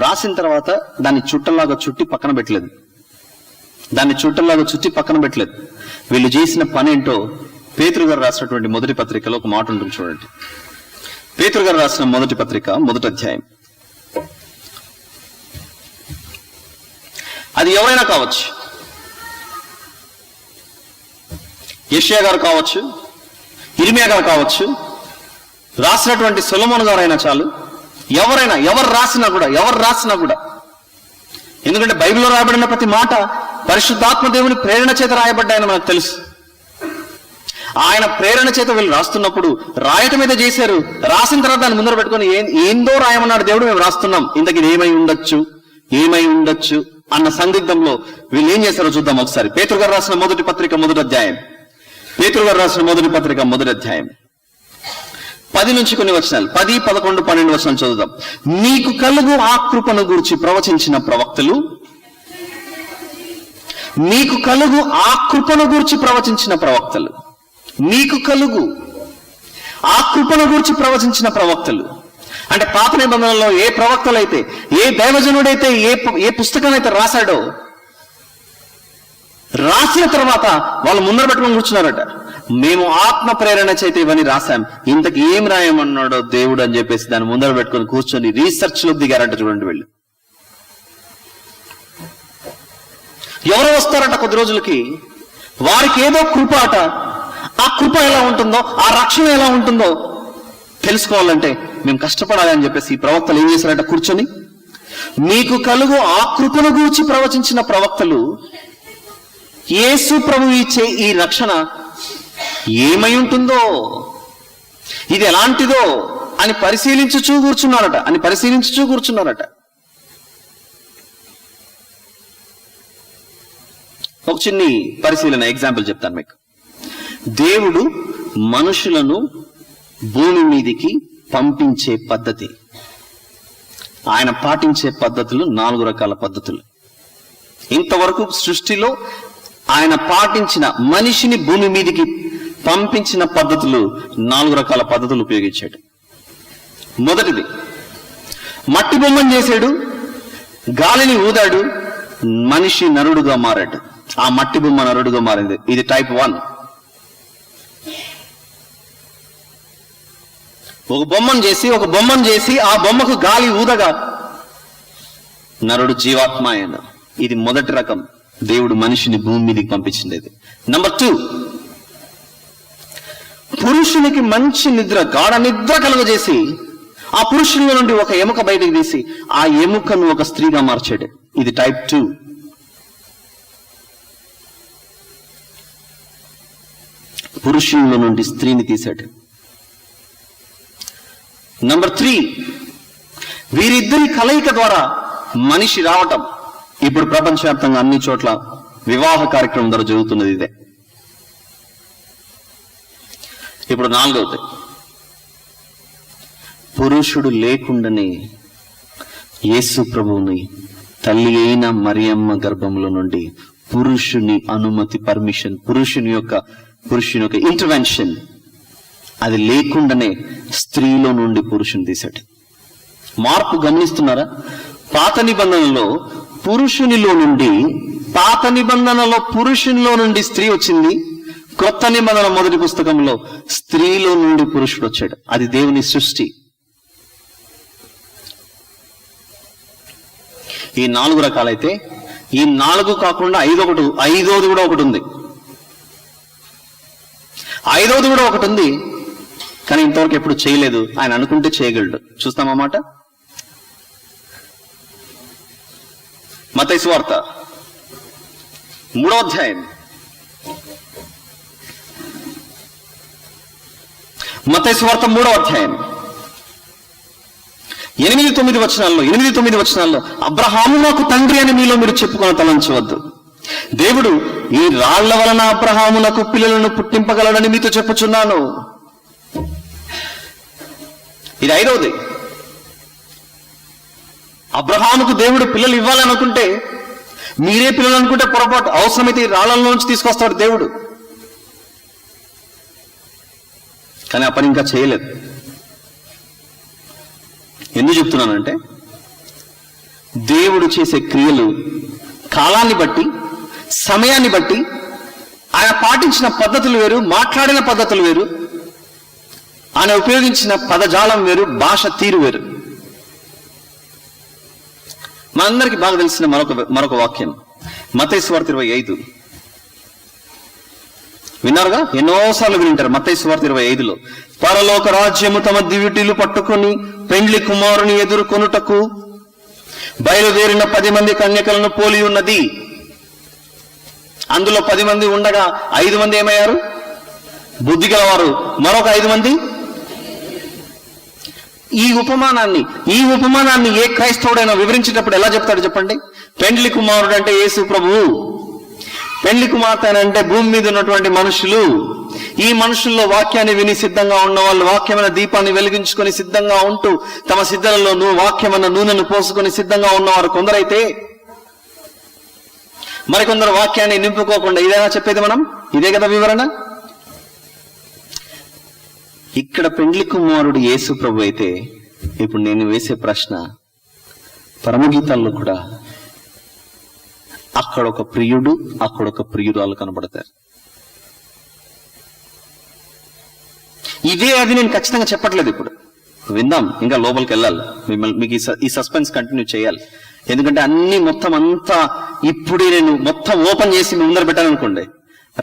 రాసిన తర్వాత దాన్ని చుట్టలాగా చుట్టి పక్కన పెట్టలేదు. వీళ్ళు చేసిన పని ఏంటో పేతురు గారు రాసినటువంటి మొదటి పత్రికలో ఒక మాట ఉంటుంది చూడండి. పేతురు గారు రాసిన మొదటి పత్రిక 1వ అధ్యాయం. అది ఎవరైనా కావచ్చు, యెషయా గారు కావచ్చు, ఇర్మియా గారు కావచ్చు, రాసినటువంటి సొలొమోను గారైనా చాలు, ఎవరైనా, ఎవరు రాసినా కూడా. ఎందుకంటే బైబిల్లో రాయబడిన ప్రతి మాట పరిశుద్ధాత్మ దేవుని ప్రేరణ చేత రాయబడ్డాయని మనకు తెలుసు. ఆయన ప్రేరణ చేత వీళ్ళు రాస్తున్నప్పుడు రాయటం మీద చేశారు. రాసిన తర్వాత దాన్ని ముందర పెట్టుకొని ఏందో రాయమన్నాడు దేవుడు, మేము రాస్తున్నాం, ఇంతకి ఇది ఏమై ఉండొచ్చు అన్న సందిగ్ధంలో వీళ్ళు ఏం చేశారో చూద్దాం ఒకసారి. పేతురు గారు రాసిన మొదటి పత్రిక 1వ అధ్యాయం. పేతురు గారు రాసిన మొదటి పత్రిక 1వ అధ్యాయం 10 నుంచి కొన్ని వచనాలు, 10, 11, 12 వచనాలు చదువుదాం. మీకు కలుగు ఆ కృపను గూర్చి ప్రవచించిన ప్రవక్తలు, మీకు కలుగు ఆ కృపను గూర్చి ప్రవచించిన ప్రవక్తలు, మీకు కలుగు ఆ కృపను గూర్చి ప్రవచించిన ప్రవక్తలు అంటే పాత నిబంధనలో ఏ ప్రవక్తలైతే, ఏ దైవజనుడైతే ఏ పుస్తకం అయితే రాశాడో, రాసిన తర్వాత వాళ్ళు ముందర పెట్టుకొని కూర్చున్నారట. మేము ఆత్మ ప్రేరణ చేత ఇవన్నీ రాశాం, ఇంతకు ఏం రాయమన్నాడో దేవుడు అని చెప్పేసి దాన్ని ముందర పెట్టుకొని కూర్చొని రీసెర్చ్ లో దిగారంట. చూడండి, వీళ్ళు ఎవరు వస్తారట కొద్ది రోజులకి, వారికి ఏదో కృప అట. ఆ కృప ఎలా ఉంటుందో, ఆ రక్షణ ఎలా ఉంటుందో తెలుసుకోవాలంటే మేము కష్టపడాలి అని చెప్పేసి ఈ ప్రవక్తలు ఏం చేశారట, కూర్చొని మీకు కలుగు ఆ కృపను గూర్చి ప్రవచించిన ప్రవక్తలు యేసు ప్రభువు ఇచ్చే ఈ రక్షణ ఏమై ఉంటుందో, ఇది ఎలాంటిదో అని పరిశీలించుచూ కూర్చున్నారట. ఒక చిన్ని పరిశీలన ఎగ్జాంపుల్ చెప్తాను మీకు. దేవుడు మనుషులను భూమి మీదికి పంపించే పద్ధతి, ఆయన పాటించే పద్ధతులు 4 రకాల పద్ధతులు. ఇంతవరకు సృష్టిలో ఆయన పాటించిన, మనిషిని భూమి మీదికి పంపించిన పద్ధతులు 4 రకాల పద్ధతులు ఉపయోగించాడు. మొదటిది, మట్టి బొమ్మను చేశాడు, గాలిని ఊదాడు, మనిషి నరుడుగా మారాడు. ఆ మట్టి బొమ్మ నరుడుగా మారింది. ఇది టైప్ 1. ఒక బొమ్మను చేసి ఆ బొమ్మకు గాలి ఊదగా నరుడు జీవాత్మ అయిన. ఇది మొదటి రకం, దేవుడు మనిషిని భూమి మీదకి పంపించింది. నంబర్ 2, పురుషునికి మంచి గాఢ నిద్ర కలుగజేసి ఆ పురుషుల్లో నుండి ఒక ఎముక బయటికి తీసి ఆ ఎముకను ఒక స్త్రీగా మార్చాడు. ఇది టైప్ 2. పురుషుల్లో నుండి స్త్రీని తీశాడు. నంబర్ 3, వీరిద్దరి కలయిక ద్వారా మనిషి రావటం. ఇప్పుడు ప్రపంచవ్యాప్తంగా అన్ని చోట్ల వివాహ కార్యక్రమం ద్వారా జరుగుతున్నది ఇదే. ఇప్పుడు 4వది, పురుషుడు లేకుండానే యేసు ప్రభువుని తల్లి అయిన మరియమ్మ గర్భంలో నుండి పురుషుని అనుమతి, పర్మిషన్, పురుషుని యొక్క ఇంటర్వెన్షన్, అది లేకుండానే స్త్రీలో నుండి పురుషుని తీశాడు. మార్పు గమనిస్తున్నారా? పాత నిబంధనలో పురుషునిలో నుండి స్త్రీ వచ్చింది. క్రొత్త నిబంధన మొదటి పుస్తకంలో స్త్రీలో నుండి పురుషుడు వచ్చాడు. అది దేవుని సృష్టి. ఈ 4 రకాలైతే ఈ 4 కాకుండా ఐదోది కూడా ఒకటి ఉంది. కానీ ఇంతవరకు ఎప్పుడు చేయలేదు. ఆయన అనుకుంటే చేయగలడు. చూస్తామన్నమాట. మత్తయి సువార్త 3వ అధ్యాయం. మత్తయి సువార్త 3వ అధ్యాయం 8-9 వచనాల్లో అబ్రహాము నాకు తండ్రి అని మీలో మీరు చెప్పుకొని తలంచవద్దు. దేవుడు ఈ రాళ్ల వలన అబ్రహామునకు పిల్లలను పుట్టింపగలడని మీతో చెప్పుచున్నాను. ఇది 5వది. అబ్రహాముకు దేవుడు పిల్లలు ఇవ్వాలనుకుంటే, మీరే పిల్లలు అనుకుంటే పొరపాటు. అవసరమైతే ఈ రాళ్లలోంచి తీసుకొస్తాడు దేవుడు. కానీ ఆ పని ఇంకా చేయలేదు. ఎందుకు చెప్తున్నానంటే, దేవుడు చేసే క్రియలు కాలాన్ని బట్టి, సమయాన్ని బట్టి, ఆయన పాటించిన పద్ధతులు వేరు, మాట్లాడిన పద్ధతులు వేరు. ఆయన ఉపయోగించిన పదజాలం వేరు, భాష తీరు వేరు. మనందరికీ బాగా తెలిసిన మరొక వాక్యం మత్తయి సువార్త 25. విన్నారుగా, ఎన్నోసార్లు వింటారు. మత్తయి సువార్త 25లో పరలోక రాజ్యము తమ దివిటీలు పట్టుకొని పెండ్లి కుమారుని ఎదుర్కొనుటకు బయలుదేరిన 10 మంది కన్యకలను పోలి ఉన్నది. అందులో 10 మంది ఉండగా 5 మంది ఏమయ్యారు? బుద్ధి గలవారు. మరొక 5 మంది. ఈ ఉపమానాన్ని ఏ క్రైస్తవుడైనా వివరించేటప్పుడు ఎలా చెప్తాడు చెప్పండి? పెండ్లి కుమారుడు అంటే యేసు ప్రభువు, పెండ్లి కుమార్తె అంటే భూమి మీద ఉన్నటువంటి మనుషులు. ఈ మనుషుల్లో వాక్యాన్ని విని సిద్ధంగా ఉన్న వాళ్ళు, వాక్యమైన దీపాన్ని వెలిగించుకొని సిద్ధంగా ఉంటూ తమ సిద్ధలలో వాక్యమైన నూనెను పోసుకొని సిద్ధంగా ఉన్నవారు కొందరైతే, మరికొందరు వాక్యాన్ని నింపుకోకుండా. ఇదేనా చెప్పేది మనం? ఇదే కదా వివరణ. ఇక్కడ పెండ్లి కుమారుడు యేసు ప్రభు అయితే, ఇప్పుడు నేను వేసే ప్రశ్న, పరమగీతాల్లో కూడా అక్కడ ఒక ప్రియుడు, అక్కడ ఒక ప్రియురాలు కనబడతారు. ఇదే అది నేను ఖచ్చితంగా చెప్పట్లేదు. ఇప్పుడు విందాం, ఇంకా లోపలికి వెళ్ళాలి. మీకు ఈ సస్పెన్స్ కంటిన్యూ చేయాలి. ఎందుకంటే అన్ని మొత్తం అంతా ఇప్పుడే నేను మొత్తం ఓపెన్ చేసి మీ ముందర పెట్టాలనుకోండి,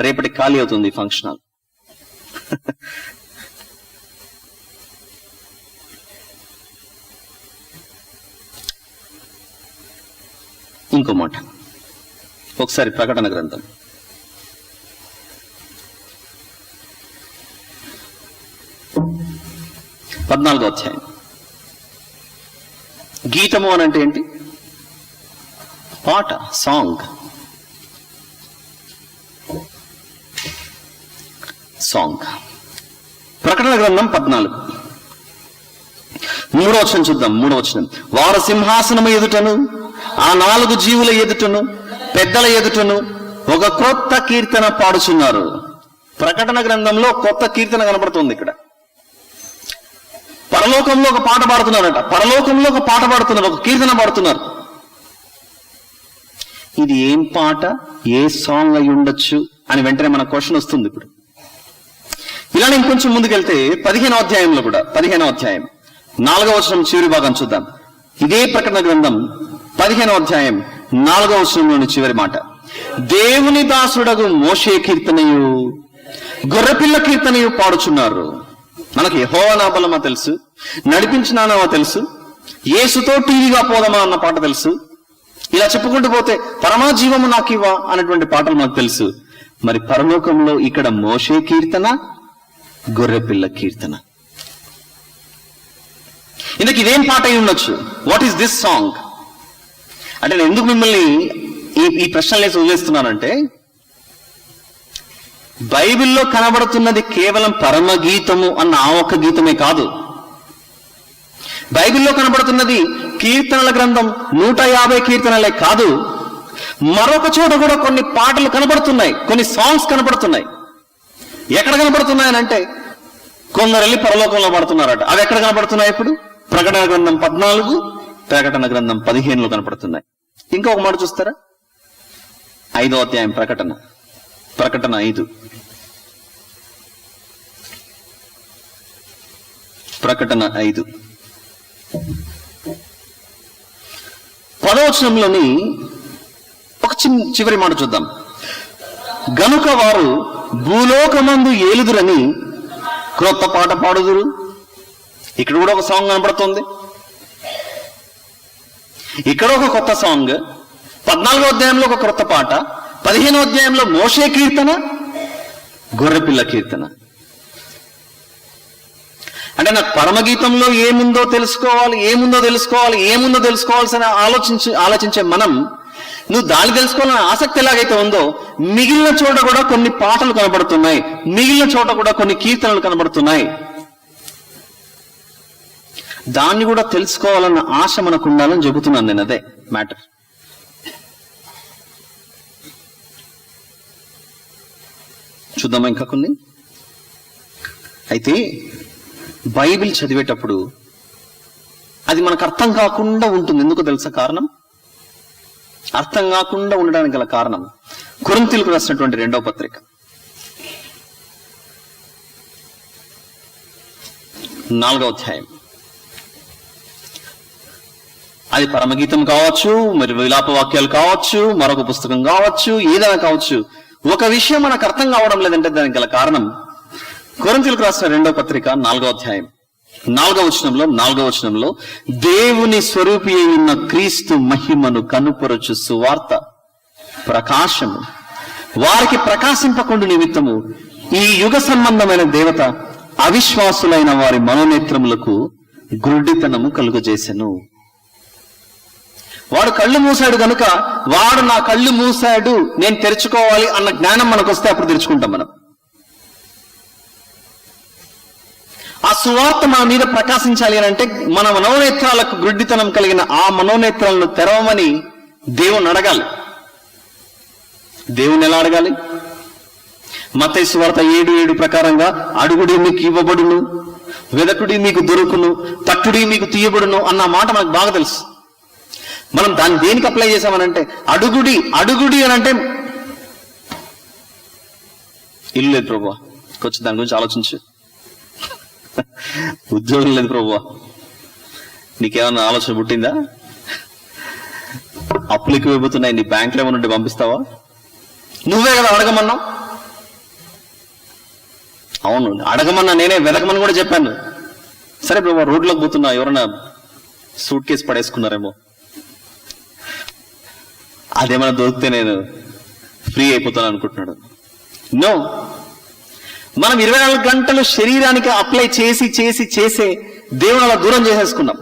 రేపటికి ఖాళీ అవుతుంది ఫంక్షన్ హాల్. ఇంకో మాట ఒకసారి ప్రకటన గ్రంథం 14వ అధ్యాయం. గీతము అని అంటే ఏంటి? పాట, సాంగ్. ప్రకటన గ్రంథం 14 3వ వచనం చూద్దాం. 3వ వచనం, వారు సింహాసనము ఎదుటను ఆ 4 జీవుల ఎదుటను పెద్దల ఎదుటను ఒక క్రొత్త కీర్తన పాడుచున్నారు. ప్రకటన గ్రంథంలో కొత్త కీర్తన కనపడుతుంది. ఇక్కడ పరలోకంలో ఒక పాట పాడుతున్నారట. పరలోకంలో ఒక పాట పాడుతున్నారు, ఒక కీర్తన పాడుతున్నారు. ఇది ఏం పాట, ఏ సాంగ్ అయి ఉండొచ్చు అని వెంటనే మన క్వశ్చన్ వస్తుంది. ఇప్పుడు ఇలానే ఇంకొంచెం ముందుకెళ్తే 15వ అధ్యాయంలో కూడా, 15వ అధ్యాయం 4వ వచనం చివరి భాగం చూద్దాం. ఇదే ప్రకటన గ్రంథం 15వ అధ్యాయం 4వ వచనంలోని చివరి మాట, దేవుని దాసుడగు మోషే కీర్తనయు గొర్రెపిల్ల కీర్తనయు పాడుచున్నారు. మనకి యెహోవా నా బలమా తెలుసు, నడిపించినానమా తెలుసు, యేసుతో టీవీగా పోదమా అన్న పాట తెలుసు. ఇలా చెప్పుకుంటూ పోతే పరమా జీవము నాకివ్వా అన్నటువంటి పాటలు మనకు తెలుసు. మరి పరలోకంలో ఇక్కడ మోషే కీర్తన, గొర్రెపిల్ల కీర్తన. ఇందుకు ఇదేం పాట అయి ఉండొచ్చు? వాట్ ఈస్ దిస్ సాంగ్ అంటే, నేను ఎందుకు మిమ్మల్ని ఈ ప్రశ్నలు వేసి వదిలేస్తున్నానంటే, బైబిల్లో కనబడుతున్నది కేవలం పరమగీతము అన్న ఆ ఒక్క గీతమే కాదు. బైబిల్లో కనబడుతున్నది కీర్తనల గ్రంథం 150 కీర్తనలే కాదు. మరొక చోట కూడా కొన్ని పాటలు కనబడుతున్నాయి, కొన్ని సాంగ్స్ కనబడుతున్నాయి. ఎక్కడ కనబడుతున్నాయనంటే, కొందరు వెళ్ళి పరలోకంలో పడుతున్నారట. అవి ఎక్కడ కనబడుతున్నాయి? ఇప్పుడు ప్రకటన గ్రంథం 14, ప్రకటన గ్రంథం 15లో కనపడుతున్నాయి. ఇంకొక మాట చూస్తారా? 5వ అధ్యాయం ప్రకటన 5. ప్రకటన 5 10వ వచనంలోని ఒక చివరి మాట చూద్దాం. గనుక వారు భూలోకమందు ఏలుదురని క్రొత్త పాట పాడుదురు. ఇక్కడ కూడా ఒక సాంగ్ కనపడుతుంది, ఇక్కడ ఒక కొత్త సాంగ్. 14వ అధ్యాయంలో ఒక కొత్త పాట, 15వ అధ్యాయంలో మోషే కీర్తన, గొర్రెపిల్ల కీర్తన. అంటే నాకు పరమగీతంలో ఏముందో తెలుసుకోవాల్సిన ఆలోచించే మనం, నువ్వు దాన్ని తెలుసుకోవాలన్న ఆసక్తి ఎలాగైతే ఉందో, మిగిలిన చోట కూడా కొన్ని పాటలు కనబడుతున్నాయి, మిగిలిన చోట కూడా కొన్ని కీర్తనలు కనబడుతున్నాయి. దాన్ని కూడా తెలుసుకోవాలన్న ఆశ మనకు ఉండాలని చెబుతున్నాను నేను. అదే మ్యాటర్. చూద్దామా ఇంకా కొన్ని? అయితే బైబిల్ చదివేటప్పుడు అది మనకు అర్థం కాకుండా ఉంటుంది. ఎందుకు తెలుసా కారణం? అర్థం కాకుండా ఉండడానికి గల కారణం, కొరింథీయులకు రాసినటువంటి 2వ పత్రిక 4వ అధ్యాయం. అది పరమగీతం కావచ్చు, మరి విలాప వాక్యాలు కావచ్చు, మరొక పుస్తకం కావచ్చు, ఏదైనా కావచ్చు. ఒక విషయం మనకు అర్థం కావడం లేదంటే దానికి గల కారణం కొరింథీయులకు రాసిన 2వ పత్రిక 4వ అధ్యాయం 4వ వచనంలో దేవుని స్వరూపి అయి ఉన్న క్రీస్తు మహిమను కనుపరచు సువార్త ప్రకాశము వారికి ప్రకాశింపకుండు నిమిత్తము ఈ యుగ సంబంధమైన దేవత అవిశ్వాసులైన వారి మనోనేత్రములకు గుడ్డితనము కలుగజేసెను. వాడు కళ్ళు మూసాడు గనుక, వాడు నా కళ్ళు మూసాడు నేను తెరుచుకోవాలి అన్న జ్ఞానం మనకు వస్తే అప్పుడు తెరుచుకుంటాం మనం. ఆ సువార్త మన మీద ప్రకాశించాలి అని అంటే మన మనోనేత్రాలకు గుడ్డితనం కలిగిన ఆ మనోనేత్రాలను తెరవమని దేవుని అడగాలి. దేవుని ఎలా అడగాలి? మత్తయి సువార్త 7:7 ప్రకారంగా అడుగుడి మీకు ఇవ్వబడును, వెదకుడి మీకు దొరుకును, తట్టుడి మీకు తీయబడును అన్న మాట మనకు బాగా తెలుసు. మనం దాన్ని దేనికి అప్లై చేసామనంటే అడుగుడి అని అంటే ఇల్లు లేదు ప్రభువా, కొంచెం దాని గురించి ఆలోచించు. ఉద్యోగం లేదు ప్రభువా, నీకేమన్నా ఆలోచన పుట్టిందా? అప్పులు ఎక్కువైపోతున్నాయి, నీ బ్యాంకులో ఏమన్నా ఉంటే పంపిస్తావా? నువ్వే కదా అడగమన్నావు. అవును, అడగమన్నా నేనే, వెతకమని కూడా చెప్పాను. సరే ప్రభువా, రోడ్లోకి పోతున్నా, ఎవరైనా సూట్ కేసు పడేసుకున్నారేమో, అదేమైనా దొరికితే నేను ఫ్రీ అయిపోతాను అనుకుంటున్నాడు. నో, మనం 24 గంటలు శరీరానికి అప్లై చేసే దేవుని అలా దూరం చేసేసుకున్నాం.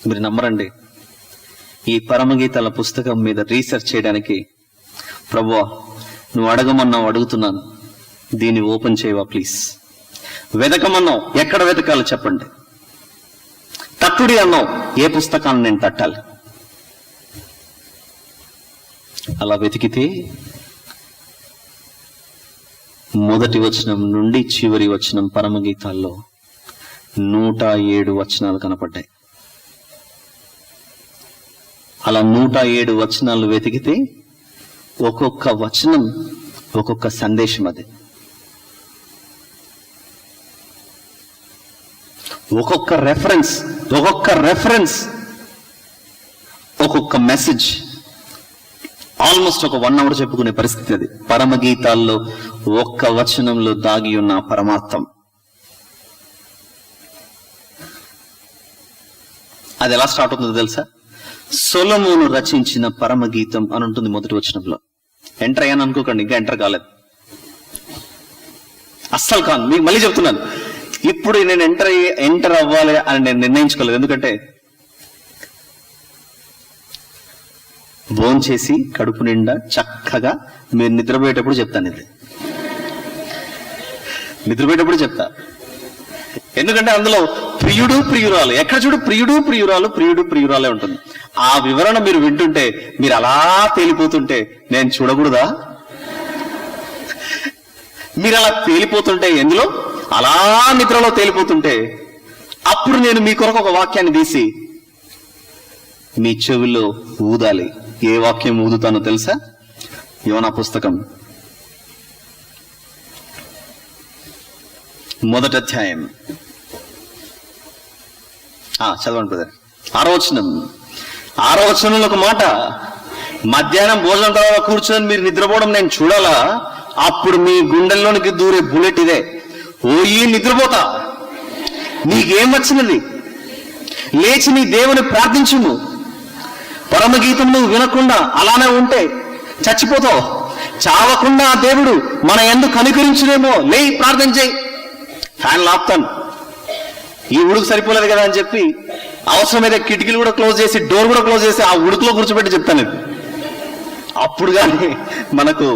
మీరు నమ్మరండి, ఈ పరమగీతాల పుస్తకం మీద రీసెర్చ్ చేయడానికి ప్రభువా నువ్వు అడగమన్నావు, అడుగుతున్నాను, దీన్ని ఓపెన్ చేయవా ప్లీజ్. వెతకమన్నావు, ఎక్కడ వెతకాలో చెప్పండి. తట్టుడి అన్నావు, ఏ పుస్తకాన్ని నేను తట్టాలి? అలా వెతికితే మొదటి వచనం నుండి చివరి వచనం పరమగీతాల్లో 107 వచనాలు కనపడ్డాయి. అలా 107 వచనాలు వెతికితే ఒక్కొక్క వచనం ఒక్కొక్క సందేశం. అది ఒక్కొక్క రెఫరెన్స్ ఒక్కొక్క మెసేజ్. ఆల్మోస్ట్ ఒక 1 hour చెప్పుకునే పరిస్థితి అది. పరమగీతాల్లో ఒక్క వచనంలో దాగి ఉన్న పరమార్థం. అది ఎలా స్టార్ట్ అవుతుందో తెలుసా? సొలొమోను రచించిన పరమగీతం అని ఉంటుంది మొదటి వచనంలో. ఎంటర్ అయ్యాను అనుకోకండి, ఇంకా ఎంటర్ కాలేదు, అస్సలు కాదు. మీకు మళ్ళీ చెప్తున్నాను, ఇప్పుడు నేను ఎంటర్ అవ్వాలి అని నేను నిర్ణయించుకోలేదు. ఎందుకంటే భోంచేసి కడుపు నిండా చక్కగా మీరు నిద్రపోయేటప్పుడు చెప్తాను. ఇది నిద్రపోయేటప్పుడు చెప్తా. ఎందుకంటే అందులో ప్రియుడు ప్రియురాలు, ఎక్కడ చూడు ప్రియుడు ప్రియురాలే ఉంటుంది. ఆ వివరణ మీరు వింటుంటే మీరు అలా తేలిపోతుంటే నేను చూడకూడదా? మీరు అలా తేలిపోతుంటే, ఎందులో అలా నిద్రలో తేలిపోతుంటే, అప్పుడు నేను మీ కొరకు ఒక వాక్యాన్ని తీసి మీ చెవిలో ఊదాలి. ఏ వాక్యం ఊదుతానో తెలుసా? యోనా పుస్తకం 1వ అధ్యాయం చదవండి బ్రదర్. 6వ వచనంలో ఒక మాట, మధ్యాహ్నం భోజనం తర్వాత కూర్చొని మీరు నిద్రపోవడం నేను చూడాలా? అప్పుడు మీ గుండెల్లోనికి దూరే బుల్లెట్ ఇదే, ఓయి నిద్రపోతా, నీకేం వచ్చినది? లేచి నీ దేవుని ప్రార్థించుము. పరమగీతం నువ్వు వినకుండా అలానే ఉంటే చచ్చిపోతావు. చావకుండా ఆ దేవుడు మన యందు కనికరించునేమో, లేయి ప్రార్థన చేయి. ఫ్యాన్లు ఆపుతాను, ఈ ఉడుకు సరిపోలేదు కదా అని చెప్పి అవసరమైతే కిటికీలు కూడా క్లోజ్ చేసి, డోర్ కూడా క్లోజ్ చేసి ఆ ఉడుకులో కూర్చోబెట్టి చెప్తాను. ఇది అప్పుడు కానీ మనకు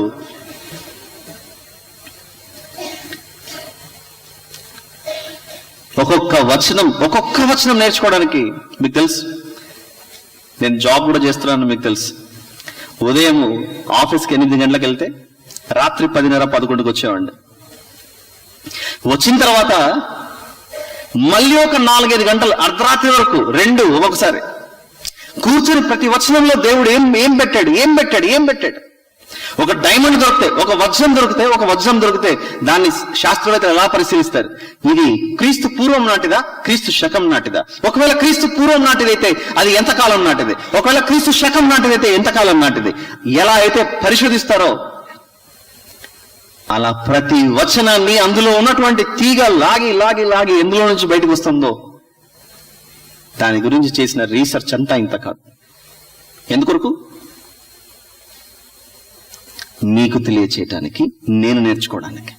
ఒక్కొక్క వచనం నేర్చుకోవడానికి. మీకు తెలుసు, నేను జాబ్ కూడా చేస్తున్నాను, మీకు తెలుసు. ఉదయం ఆఫీస్కి 8 గంటలకు వెళ్తే రాత్రి 10:30, 11కి వచ్చేవాడిని. వచ్చిన తర్వాత మళ్ళీ ఒక 4-5 గంటలు అర్ధరాత్రి వరకు 2 ఒక్కొక్కసారి కూర్చుని ప్రతి వచనంలో దేవుడు ఏం పెట్టాడు. ఒక డైమండ్ దొరికితే, ఒక వజ్రం దొరికితే దాన్ని శాస్త్రవేత్తలు ఎలా పరిశీలిస్తారు? ఇది క్రీస్తు పూర్వం నాటిదా, క్రీస్తు శకం నాటిదా? ఒకవేళ క్రీస్తు పూర్వం నాటిదైతే అది ఎంతకాలం నాటిది, ఒకవేళ క్రీస్తు శకం నాటిదైతే ఎంతకాలం నాటిది, ఎలా అయితే పరిశోధిస్తారో అలా ప్రతి వచనాన్ని అందులో ఉన్నటువంటి తీగ లాగి లాగి లాగి ఎందులో నుంచి బయటకు వస్తుందో దాని గురించి చేసిన రీసెర్చ్ అంతా ఇంత కాదు. ఎందుకొరకు? నీకు తెలియచేయటానికి, నేను నేర్చుకోవడానికి.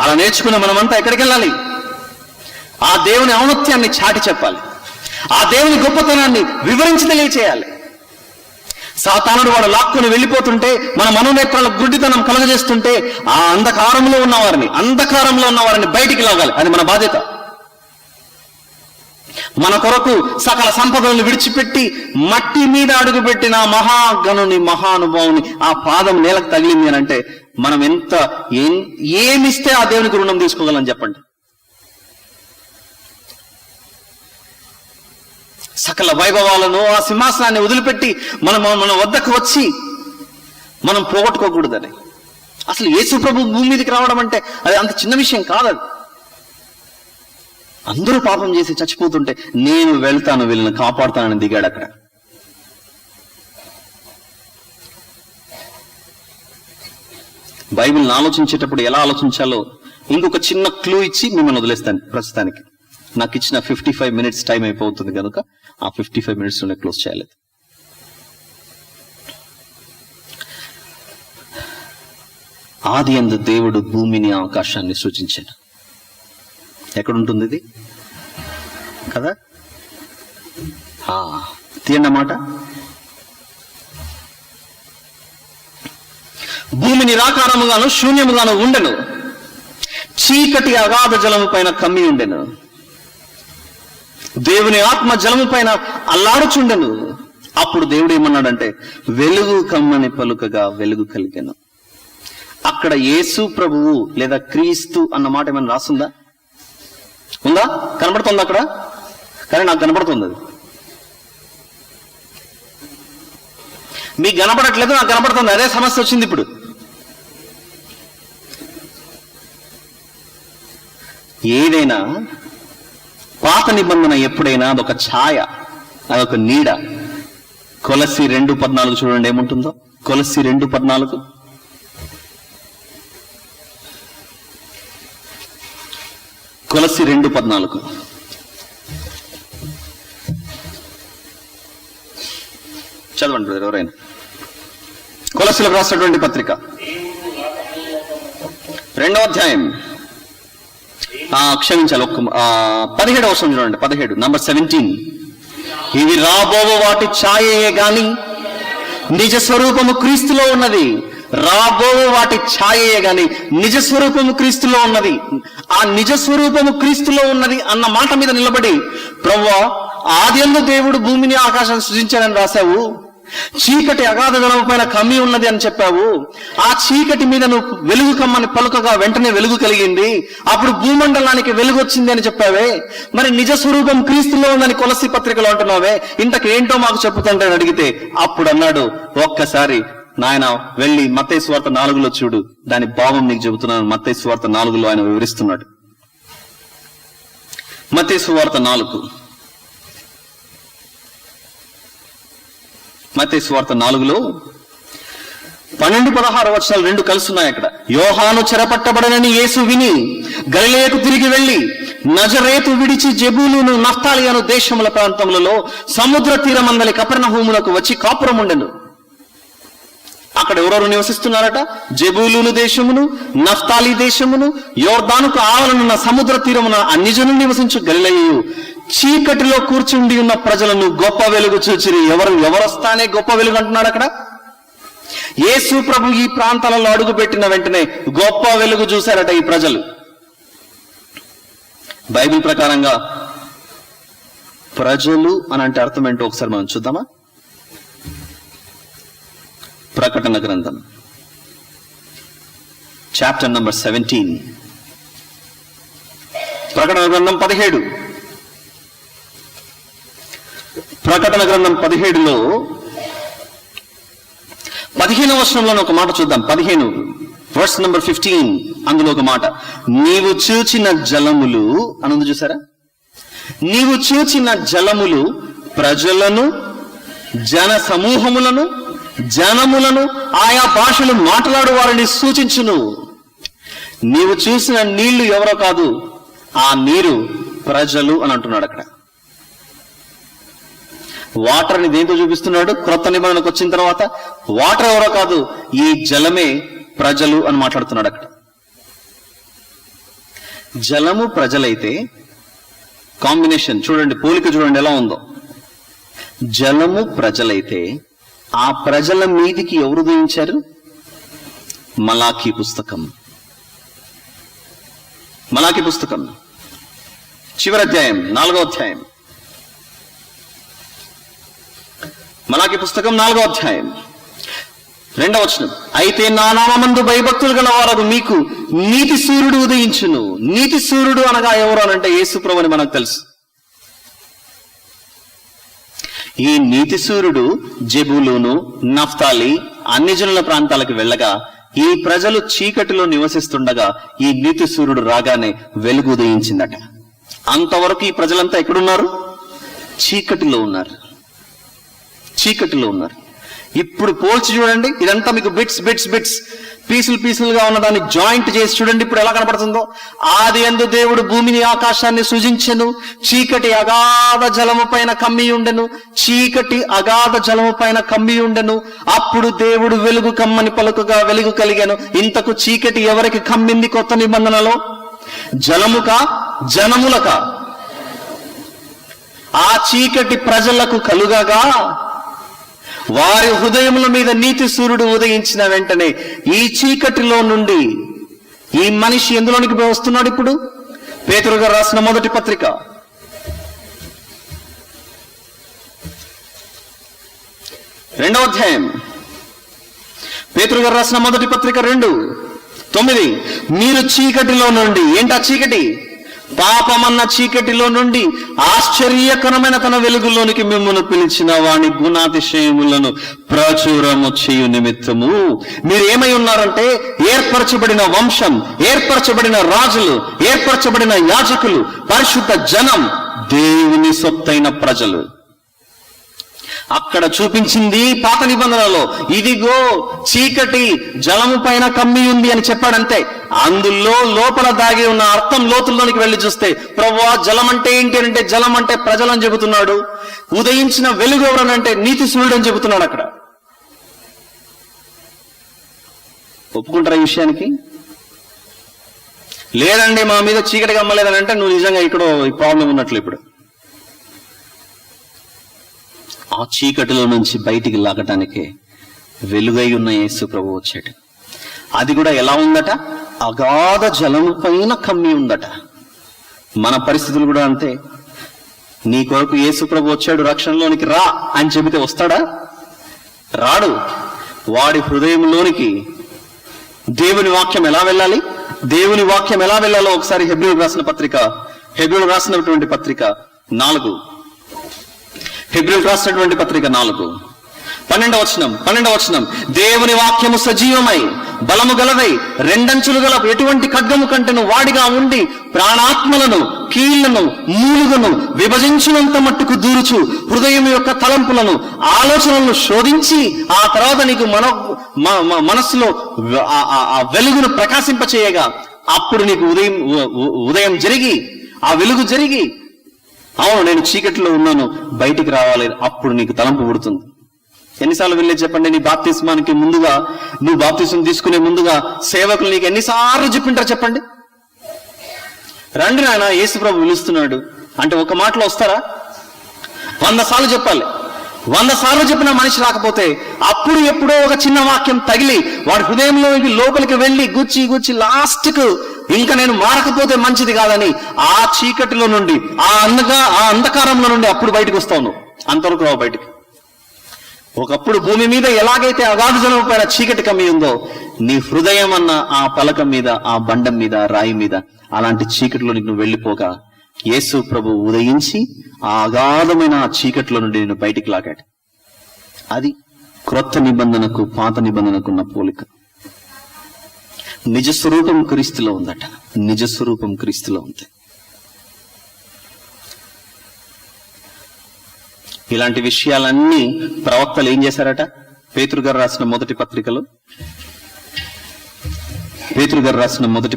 అలా నేర్చుకున్న మనమంతా ఎక్కడికి వెళ్ళాలి? ఆ దేవుని ఔన్నత్యాన్ని చాటి చెప్పాలి, ఆ దేవుని గొప్పతనాన్ని వివరించి తెలియచేయాలి. సాతానుడు వాడు లాక్కుని వెళ్ళిపోతుంటే, మన మనోనేత్రాల గుడ్డితనం కలగజేస్తుంటే ఆ అంధకారంలో ఉన్నవారిని బయటికి లాగాలి. అది మన బాధ్యత. మన కొరకు సకల సంపదలను విడిచిపెట్టి మట్టి మీద అడుగుపెట్టిన మహాగణుని, మహానుభావుని ఆ పాదం నేలకు తగిలింది అని అంటే మనం ఏమిస్తే ఆ దేవునికి రుణం తీసుకోగలం చెప్పండి? సకల వైభవాలను, ఆ సింహాసనాన్ని వదిలిపెట్టి మన వద్దకు వచ్చి మనం పోగొట్టుకోకూడదని. అసలు యేసు ప్రభు భూమి మీదకి రావడం అంటే అది అంత చిన్న విషయం కాదు. అందరూ పాపం చేసి చచ్చిపోతుంటే నేను వెళ్తాను, వీళ్ళని కాపాడుతానని దిగాడు అక్కడ. బైబిల్ని ఆలోచించేటప్పుడు ఎలా ఆలోచించాలో ఇంకొక చిన్న క్లూ ఇచ్చి మిమ్మల్ని వదిలేస్తాను. ప్రస్తుతానికి నాకు ఇచ్చిన 55 minutes టైం అయిపోతుంది కనుక ఆ 55 minutes లోనే క్లోజ్ చేయాలి. ఆదియందు దేవుడు భూమిని, ఆకాశాన్ని సృజించాడు. ఎక్కడుంటుంది ఇది కదా? తీయండి మాట. భూమి నిరాకారముగాను శూన్యముగాను ఉండెను, చీకటి అగాధ జలము పైన కమ్మి ఉండెను, దేవుని ఆత్మ జలము పైన అల్లాడుచుండెను. అప్పుడు దేవుడు ఏమన్నాడంటే, వెలుగు కమ్మని పలుకగా వెలుగు కలిగెను. అక్కడ యేసు ప్రభువు లేదా క్రీస్తు అన్న మాట ఏమైనా రాస్తుందా? ఉందా? కనబడుతుంది అక్కడ? కానీ నాకు కనబడుతుంది. అది మీకు కనబడట్లేదు, నాకు కనబడుతుంది. అదే సమస్య వచ్చింది ఇప్పుడు. ఏదైనా పాత నిబంధన ఎప్పుడైనా అదొక ఛాయ, అదొక నీడ. కొలస్సీ 2:14 చూడండి ఏముంటుందో. కొలస్సీ 2:14. కొలస్సీ 2:14 చదవండి బ్రదర్ ఎవరైనా. కొలస్సీలకు రాసినటువంటి పత్రిక 2వ అధ్యాయం, క్షమించాలి, 17వ వచనం చూడండి. 17 నంబర్ 17. ఇవి రాబోవు వాటి ఛాయయే గాని నిజ స్వరూపము క్రీస్తులో ఉన్నది. రాబోవు వాటి ఛాయయే గాని నిజ స్వరూపము క్రీస్తులో ఉన్నది. ఆ నిజ స్వరూపము క్రీస్తులో ఉన్నది అన్న మాట మీద నిలబడి, ప్రభువా ఆదియందు దేవుడు భూమిని ఆకాశాన్ని సృజించాడని రాశావు, చీకటి అగాధ జలము పైన కమ్మి ఉన్నది అని చెప్పావు, ఆ చీకటి మీద నువ్వు వెలుగు కమ్మని పలుకగా వెంటనే వెలుగు కలిగింది, అప్పుడు భూమండలానికి వెలుగు వచ్చింది అని చెప్పావే, మరి నిజ స్వరూపం క్రీస్తులో ఉందని కొలస్సీ పత్రికలో అంటున్నావే, ఇంతకేంటో మాకు చెప్పుతుంటే అడిగితే అప్పుడు అన్నాడు, ఒక్కసారి నాయన వెళ్ళి మత్తయి సువార్త 4లో చూడు, దాని భావం నీకు చెబుతున్నాను. మత్తయి సువార్త 4లో ఆయన వివరిస్తున్నాడు. మత్తయి సువార్త 4, మత్తయి సువార్త 4లో 12-16 వచనాలు 2 కలుస్తున్నాయి అక్కడ. యోహాను చెరపట్టబడనని యేసు విని గలిలయకు తిరిగి వెళ్లి నజరేతు విడిచి జెబూలూను నఫ్తాలి అను దేశముల ప్రాంతములలో సముద్ర తీరమందలి కపెర్నహూమునకు వచ్చి కాపురం ఉండెను. అక్కడ ఎవరెవరు నివసిస్తున్నారట? జెబూలూను దేశమును, నఫ్తాలి దేశమును, యోర్దానుకు ఆవలనున్న సముద్ర తీరమున అన్ని జనులు నివసించు గలిలయయు చీకటిలో కూర్చుండి ఉన్న ప్రజలను గొప్ప వెలుగు చూచిరి. ఎవరొస్తానే గొప్ప వెలుగు అంటున్నాడు అక్కడ. యేసు ప్రభు ఈ ప్రాంతాలలో అడుగు పెట్టిన వెంటనే గొప్ప వెలుగు చూశారట ఈ ప్రజలు. బైబిల్ ప్రకారంగా ప్రజలు అని అంటే అర్థం ఏంటో ఒకసారి మనం చూద్దామా? ప్రకటన గ్రంథం చాప్టర్ నంబర్ 17, ప్రకటన గ్రంథం 17. ప్రకటన గ్రంథం 17లో 15వ వచనంలో ఒక మాట చూద్దాం. 15 వర్స్ నంబర్ 15, అందులో ఒక మాట, నీవు చూచిన జలములు అని ఉంది చూసారా. నీవు చూచిన జలములు ప్రజలను, జన సమూహములను, జనములను, ఆయా భాషలు మాట్లాడు వారిని సూచించును. నీవు చూసిన నీళ్లు ఎవరో కాదు, ఆ నీరు ప్రజలు అని అంటున్నాడు అక్కడ. వాటర్ ని దేంతో చూపిస్తున్నాడు? క్రొత్త నిబంధనకు వచ్చిన తర్వాత వాటర్ ఎవరో కాదు, ఈ జలమే ప్రజలు అని మాట్లాడుతున్నాడు అక్కడ. జలము ప్రజలైతే కాంబినేషన్ చూడండి, పోలిక చూడండి ఎలా ఉందో. జలము ప్రజలైతే ఆ ప్రజల మీదికి ఎవరు ఉదయించారు? మలాకీ పుస్తకం. మలాకీ పుస్తకం చివరి అధ్యాయం, 4వ అధ్యాయం. మలాకీ పుస్తకం 4వ అధ్యాయం 2వ వచనం, అయితే నా నామమందు భయభక్తులు గల వారు మీకు నీతి సూర్యుడు ఉదయించును. నీతి సూర్యుడు అనగా ఎవరు అనంటే యేసు ప్రభువు అని మనకు తెలుసు. ఈ నీతి సూర్యుడు జెబూలూను, నఫ్తాలి, అన్ని జనుల ప్రాంతాలకు వెళ్ళగా ఈ ప్రజలు చీకటిలో నివసిస్తుండగా ఈ నీతి సూర్యుడు రాగానే వెలుగు ఉదయించిందట. అంతవరకు ఈ ప్రజలంతా ఎక్కడున్నారు? చీకటిలో ఉన్నారు. చీకటిలో ఉన్నారు. ఇప్పుడు పోల్చి చూడండి, ఇదంతా మీకు బిట్స్ బిట్స్ బిట్స్ పీసులుగా ఉన్నదాన్ని జాయింట్ చేసి చూడండి ఇప్పుడు ఎలా కనపడుతుందో. ఆది యందు దేవుడు భూమిని ఆకాశాన్ని సృజించెను, చీకటి అగాధ జలము పైన కమ్మి ఉండెను, చీకటి అగాధ జలము పైన కమ్మి ఉండెను. అప్పుడు దేవుడు వెలుగు కమ్మని పలుకగా వెలుగు కలిగెను. ఇంతకు చీకటి ఎవరికి కమ్మింది కొత్త నిబంధనలో? జలముకా జనములకా? ఆ చీకటి ప్రజలకు కలుగగా వారి హృదయముల మీద నీతి సూర్యుడు ఉదయించిన వెంటనే ఈ చీకటిలో నుండి ఈ మనిషి ఎందులోనికి వస్తున్నాడు? ఇప్పుడు పేతురు గారు రాసిన మొదటి పత్రిక 2వ అధ్యాయం, పేతురు గారు రాసిన మొదటి పత్రిక 2:9, మీరు చీకటిలో నుండి, ఏంటా చీకటి? పాపమన్న చీకటిలో నుండి ఆశ్చర్యకరమైన తన వెలుగులోనికి మిమ్మల్ని పిలిచిన వాని గుణాతిశయములను ప్రచురము చేయు నిమిత్తము మీరు ఏమై ఉన్నారంటే ఏర్పరచబడిన వంశం, ఏర్పరచబడిన రాజులు, ఏర్పరచబడిన యాజకులు, పరిశుద్ధ జనం, దేవుని సొత్తైన ప్రజలు. అక్కడ చూపించింది పాత నిబంధనలో, ఇదిగో చీకటి జలము పైన కమ్మి ఉంది అని చెప్పాడంతే. అందులో లోపల దాగి ఉన్న అర్థం లోతుల్లోనికి వెళ్ళి చూస్తే, ప్రభువా జలం అంటే ఏంటి అంటే జలం అంటే ప్రజలని చెబుతున్నాడు. ఉదయించిన వెలుగు ఎవరనంటే నీతి సూర్యుడు అని చెబుతున్నాడు అక్కడ. ఒప్పుకుంటారా ఈ విషయానికి? లేదండి మా మీద చీకటి కమ్మలేదని అంటే నువ్వు నిజంగా ఇక్కడ ఈ ప్రాబ్లం ఉన్నట్లు. ఇప్పుడు ఆ చీకటిలో నుంచి బయటికి లాగటానికే వెలుగై ఉన్న యేసు ప్రభు వచ్చాడు. అది కూడా ఎలా ఉందట? అగాధ జలము పైన కమ్మి ఉందట. మన పరిస్థితులు కూడా అంతే. నీ కొరకు యేసు ప్రభు వచ్చాడు, రక్షణలోనికి రా అని చెబితే వస్తాడా? రాడు. వాడి హృదయంలోనికి దేవుని వాక్యం ఎలా వెళ్ళాలి? దేవుని వాక్యం ఎలా వెళ్ళాలో ఒకసారి హెబ్రీయులకు రాసినటువంటి పత్రిక 4, హెబ్రీయులకు రాసినటువంటి పత్రిక 4 12వ వచనం, దేవుని వాక్యము సజీవమై బలము గలదై రెండంచులు గల ఎటువంటి ఖడ్గము కంటెను వాడిగా ఉండి ప్రాణాత్మలను, కీళ్లను, మూలుగను విభజించినంత మట్టుకు దూరుచు హృదయం యొక్క తలంపులను, ఆలోచనలను శోధించి ఆ తర్వాత నీకు మనస్సులో ఆ వెలుగును ప్రకాశింపచేయగా అప్పుడు నీకు ఉదయం జరిగి ఆ వెలుగు జరిగి, అవును నేను చీకటిలో ఉన్నాను, బయటికి రావాలి, అప్పుడు నీకు తలంపు పుడుతుంది. ఎన్నిసార్లు వెళ్ళి చెప్పండి, నీ బాప్తిస్మానికి ముందుగా, నువ్వు బాప్తిస్మం తీసుకునే ముందుగా సేవకులు నీకు ఎన్నిసార్లు చెప్పింటారు చెప్పండి? రండి నాయన యేసు ప్రభు పిలుస్తున్నాడు అంటే ఒక మాటలో వస్తారా? 100 సార్లు చెప్పాలి. 100 సార్లు చెప్పిన మనిషి రాకపోతే అప్పుడు ఎప్పుడో ఒక చిన్న వాక్యం తగిలి వాడి హృదయంలో లోపలికి వెళ్ళి గుచ్చి లాస్ట్కు ఇంకా నేను మారకపోతే మంచిది కాదని ఆ చీకటిలో నుండి, ఆ అంధకారంలో నుండి అప్పుడు బయటకు వస్తావు. నువ్వు అంతవరకు రావు బయటికి. ఒకప్పుడు భూమి మీద ఎలాగైతే అగాధ జలము పైన చీకటి కమ్మి ఉందో, నీ హృదయం అన్న ఆ పలకం మీద, ఆ బండం మీద, రాయి మీద అలాంటి చీకటిలోనికి నువ్వు వెళ్ళిపోగా యేసు ప్రభు ఉదయించి ఆ అగాధమైన ఆ చీకటిలో నుండి నిన్ను బయటికి లాగాడు. అది క్రొత్త నిబంధనకు పాత నిబంధనకు ఉన్న పోలిక. నిజస్వరూపం క్రీస్తులో ఉందట. నిజస్వరూపం క్రీస్తులో ఉంది. ఇలాంటి విషయాలన్నీ ప్రవక్తలు ఏం చేశారట? పేతురు గారు రాసిన మొదటి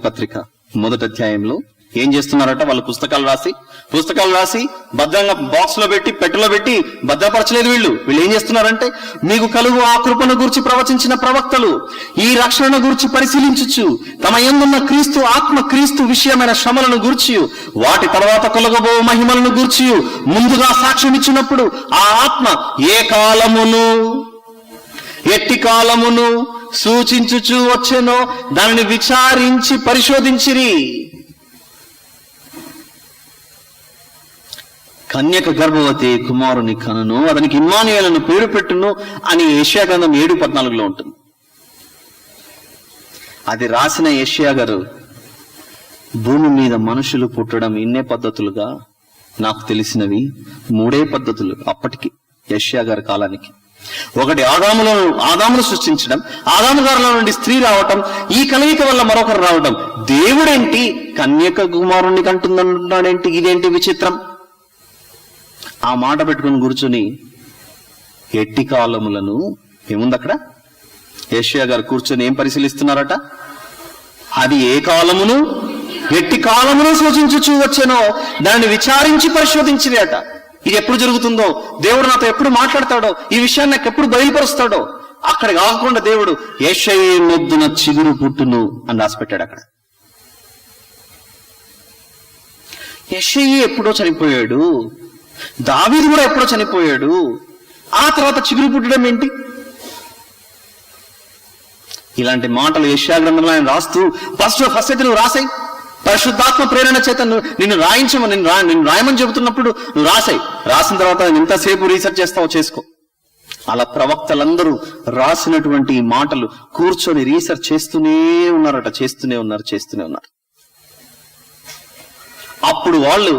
పత్రిక మొదటి అధ్యాయంలో ఏం చేస్తున్నారట? వాళ్ళు పుస్తకాలు రాసి భద్రంగా బాక్స్ లో పెట్టి పెట్టెలో పెట్టి భద్రపరచలేదు. వీళ్ళు ఏం చేస్తున్నారంటే, మీకు కలుగు ఆ కృపను గురించి ప్రవచించిన ప్రవక్తలు ఈ రక్షణను గురించి పరిశీలించుచు తమ యందున్న క్రీస్తు ఆత్మ క్రీస్తు విషయమైన శ్రమలను గూర్చి వాటి తర్వాత కలుగబో మహిమలను గూర్చి ముందుగా సాక్ష్యం ఇచ్చినప్పుడు ఆ ఆత్మ ఏ కాలమును ఎట్టి కాలమును సూచించుచు వచ్చెనో దానిని విచారించి పరిశోధించిరి. కన్యక గర్భవతి కుమారుని కనును, అతనికి ఇమ్మానుయేలును పేరు పెట్టును అని యెషయా గ్రంథం 7:14 ఉంటుంది. అది రాసిన యెషయా గారు భూమి మీద మనుషులు పుట్టడం ఇన్నే పద్ధతులుగా నాకు తెలిసినవి 3 పద్ధతులు అప్పటికి యెషయా గారి కాలానికి. ఒకటి ఆదామును సృష్టించడం, ఆదాము గారిలో నుండి స్త్రీ రావటం, ఈ కలయిక వల్ల మరొకరు రావటం. దేవుడేంటి కన్యక కుమారుణ్ణి కంటుందంటున్నాడేంటి? ఇదేంటి విచిత్రం? ఆ మాట పెట్టుకుని కూర్చుని ఎట్టి కాలములను ఏముంది అక్కడ? యెషయా గారు కూర్చొని ఏం పరిశీలిస్తున్నారట? అది ఏ కాలమును ఎట్టి కాలమును సూచించుచూ వచ్చెనో దాన్ని విచారించి పరిశోధించిరి అట. ఇది ఎప్పుడు జరుగుతుందో, దేవుడు నాతో ఎప్పుడు మాట్లాడతాడో, ఈ విషయాన్ని నాకు ఎప్పుడు బయలుపరుస్తాడో, అక్కడ కాకుండా దేవుడు యెషయా మొద్దున చిగురు పుట్టును అని రాసిపెట్టాడు. అక్కడ యెషయా ఎప్పుడో చనిపోయాడు, దావీదు కూడా ఎప్పుడో చనిపోయాడు, ఆ తర్వాత చిగురు పుట్టడం ఏంటి? ఇలాంటి మాటలు యెషయా గ్రంథంలో ఆయన రాస్తూ ఫస్ట్ అయితే నువ్వు రాసాయి, పరిశుద్ధాత్మ ప్రేరణ చేత నిన్ను రాయమని చెబుతున్నప్పుడు నువ్వు రాసిన తర్వాత ఎంతసేపు రీసెర్చ్ చేస్తావో చేసుకో. అలా ప్రవక్తలందరూ రాసినటువంటి మాటలు కూర్చొని రీసెర్చ్ చేస్తూనే ఉన్నారు. అప్పుడు వాళ్ళు,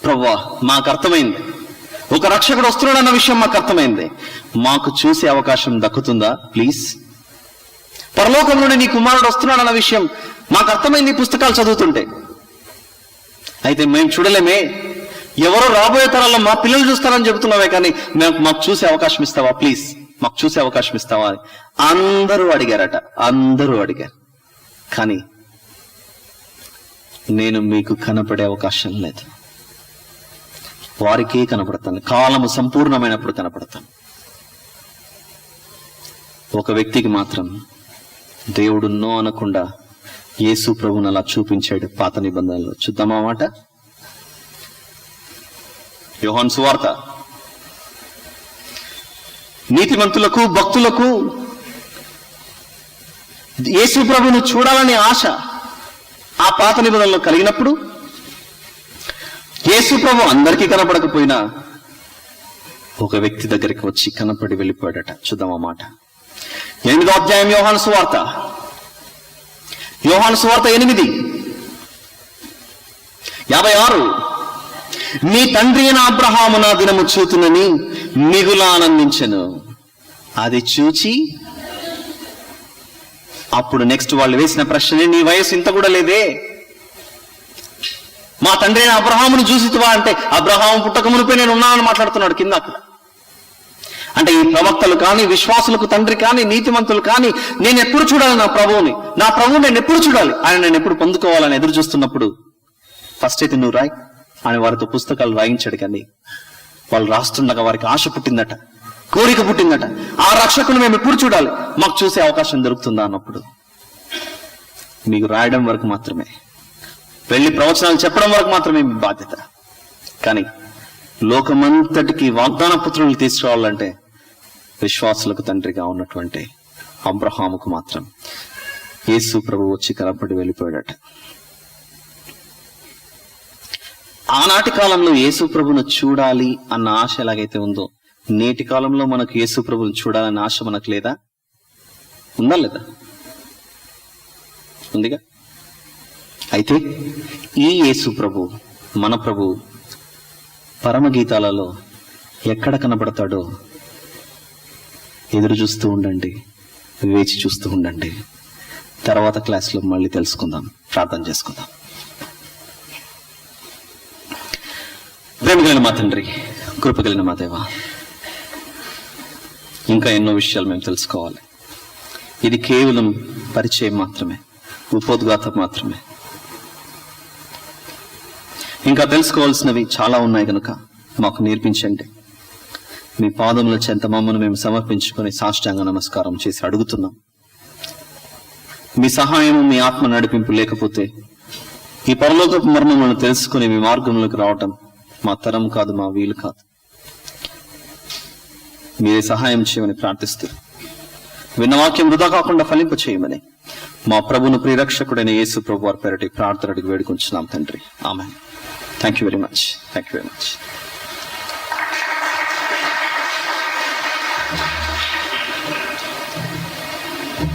ప్రభువా మాకు అర్థమైంది, ఒక రక్షకుడు వస్తున్నాడు అన్న విషయం మాకు అర్థమైంది, మాకు చూసే అవకాశం దక్కుతుందా ప్లీజ్? పరలోకం నుండి నీ కుమారుడు వస్తున్నాడు అన్న విషయం మాకు అర్థమైంది పుస్తకాలు చదువుతుంటే. అయితే మేము చూడలేమే, ఎవరో రాబోయే తరాల్లో మా పిల్లలు చూస్తారని చెబుతున్నావే, కానీ మాకు చూసే అవకాశం ఇస్తావా ప్లీజ్, మాకు చూసే అవకాశం ఇస్తావా అని అందరూ అడిగారు. కానీ నేను మీకు కనపడే అవకాశం లేదు, వారికే కనపడతాను, కాలము సంపూర్ణమైనప్పుడు కనపడతాను. ఒక వ్యక్తికి మాత్రం దేవుడు నో అనకుండా యేసు ప్రభువును అలా చూపించాడు పాత నిబంధనలో. చూద్దామా మాట? యోహాను సువార్త. నీతిమంతులకు భక్తులకు యేసు ప్రభువును చూడాలనే ఆశ ఆ పాత నిబంధనలో కలిగినప్పుడు యేసు ప్రభు అందరికీ కనపడకపోయినా ఒక వ్యక్తి దగ్గరికి వచ్చి కనపడి వెళ్ళిపోయాడట. చూద్దామా మాట? 8వ అధ్యాయం యోహాను సువార్త 8:56. నీ తండ్రి అయిన అబ్రహాము నా దినము చూతునని మిగుల ఆనందించెను. అది చూచి అప్పుడు నెక్స్ట్ వాళ్ళు వేసిన ప్రశ్న, నీ వయసు ఇంత కూడా లేదే, మా తండ్రి అయిన అబ్రహామును చూసితివా అంటే, అబ్రహాము పుట్టక మునిపే నేను ఉన్నానని మాట్లాడుతున్నాడు కింద. అక్కడ అంటే ఈ ప్రవక్తలు కానీ, విశ్వాసులకు తండ్రి కానీ, నీతిమంతులు కానీ, నేను ఎప్పుడు చూడాలి నా ప్రభువుని నేను ఎప్పుడు చూడాలి, ఆయన నేను ఎప్పుడు పొందుకోవాలని ఎదురు చూస్తున్నప్పుడు ఫస్ట్ అయితే నువ్వు రాయి అని వారితో పుస్తకాలు రాయించాడు. కానీ వాళ్ళు రాస్తుండగా వారికి ఆశ పుట్టిందట, కోరిక పుట్టిందట, ఆ రక్షకుని మేము ఎప్పుడు చూడాలి, మాకు చూసే అవకాశం దొరుకుతుందా అన్నప్పుడు. మీకు రాయడం వరకు మాత్రమే, వెళ్ళి ప్రవచనాలు చెప్పడం వరకు మాత్రమే మీ బాధ్యత. కానీ లోకమంతటికి వాగ్దాన పుత్రులు తీసుకురావాలంటే విశ్వాసులకు తండ్రిగా ఉన్నటువంటి అబ్రహాముకు మాత్రం యేసు ప్రభు వచ్చి కనపడి వెళ్ళిపోయాడట. ఆనాటి కాలంలో యేసు ప్రభును చూడాలి అన్న ఆశ ఎలాగైతే ఉందో, నేటి కాలంలో మనకు యేసు ప్రభును చూడాలన్న ఆశ మనకు లేదా? ఉందా లేదా? ఉందిగా. అయితే ఈ యేసు ప్రభు, మన ప్రభు పరమగీతాలలో ఎక్కడ కనబడతాడో ఎదురు చూస్తూ ఉండండి, వేచి చూస్తూ ఉండండి. తర్వాత క్లాస్లో మళ్ళీ తెలుసుకుందాం, ప్రార్థన చేసుకుందాం. ప్రేమ కలిగిన మా తండ్రి, కృప కలిగిన మా దేవా, ఇంకా ఎన్నో విషయాలు మేము తెలుసుకోవాలి. ఇది కేవలం పరిచయం మాత్రమే, ఉపోద్ఘాతం మాత్రమే. ఇంకా తెలుసుకోవాల్సినవి చాలా ఉన్నాయి కనుక మాకు నేర్పించండి. మీ పాదముల చెంత మమ్మను మేము సమర్పించుకొని సాష్టాంగ నమస్కారం చేసి అడుగుతున్నాం. మీ సహాయము, మీ ఆత్మ నడిపింపు లేకపోతే ఈ పరలోకపు మర్మములను తెలుసుకుని మీ మార్గంలోకి రావటం మా తరం కాదు, మా వీలు కాదు. మీరే సహాయం చేయమని ప్రార్థిస్తూ, విన్న వాక్యం వృధా కాకుండా ఫలింప చేయమని మా ప్రభును ప్రియరక్షకుడైన యేసు ప్రభు వారి పేరటి ప్రార్థన అడిగి వేడుకుంటున్నాం తండ్రి. Amen. Thank you very much.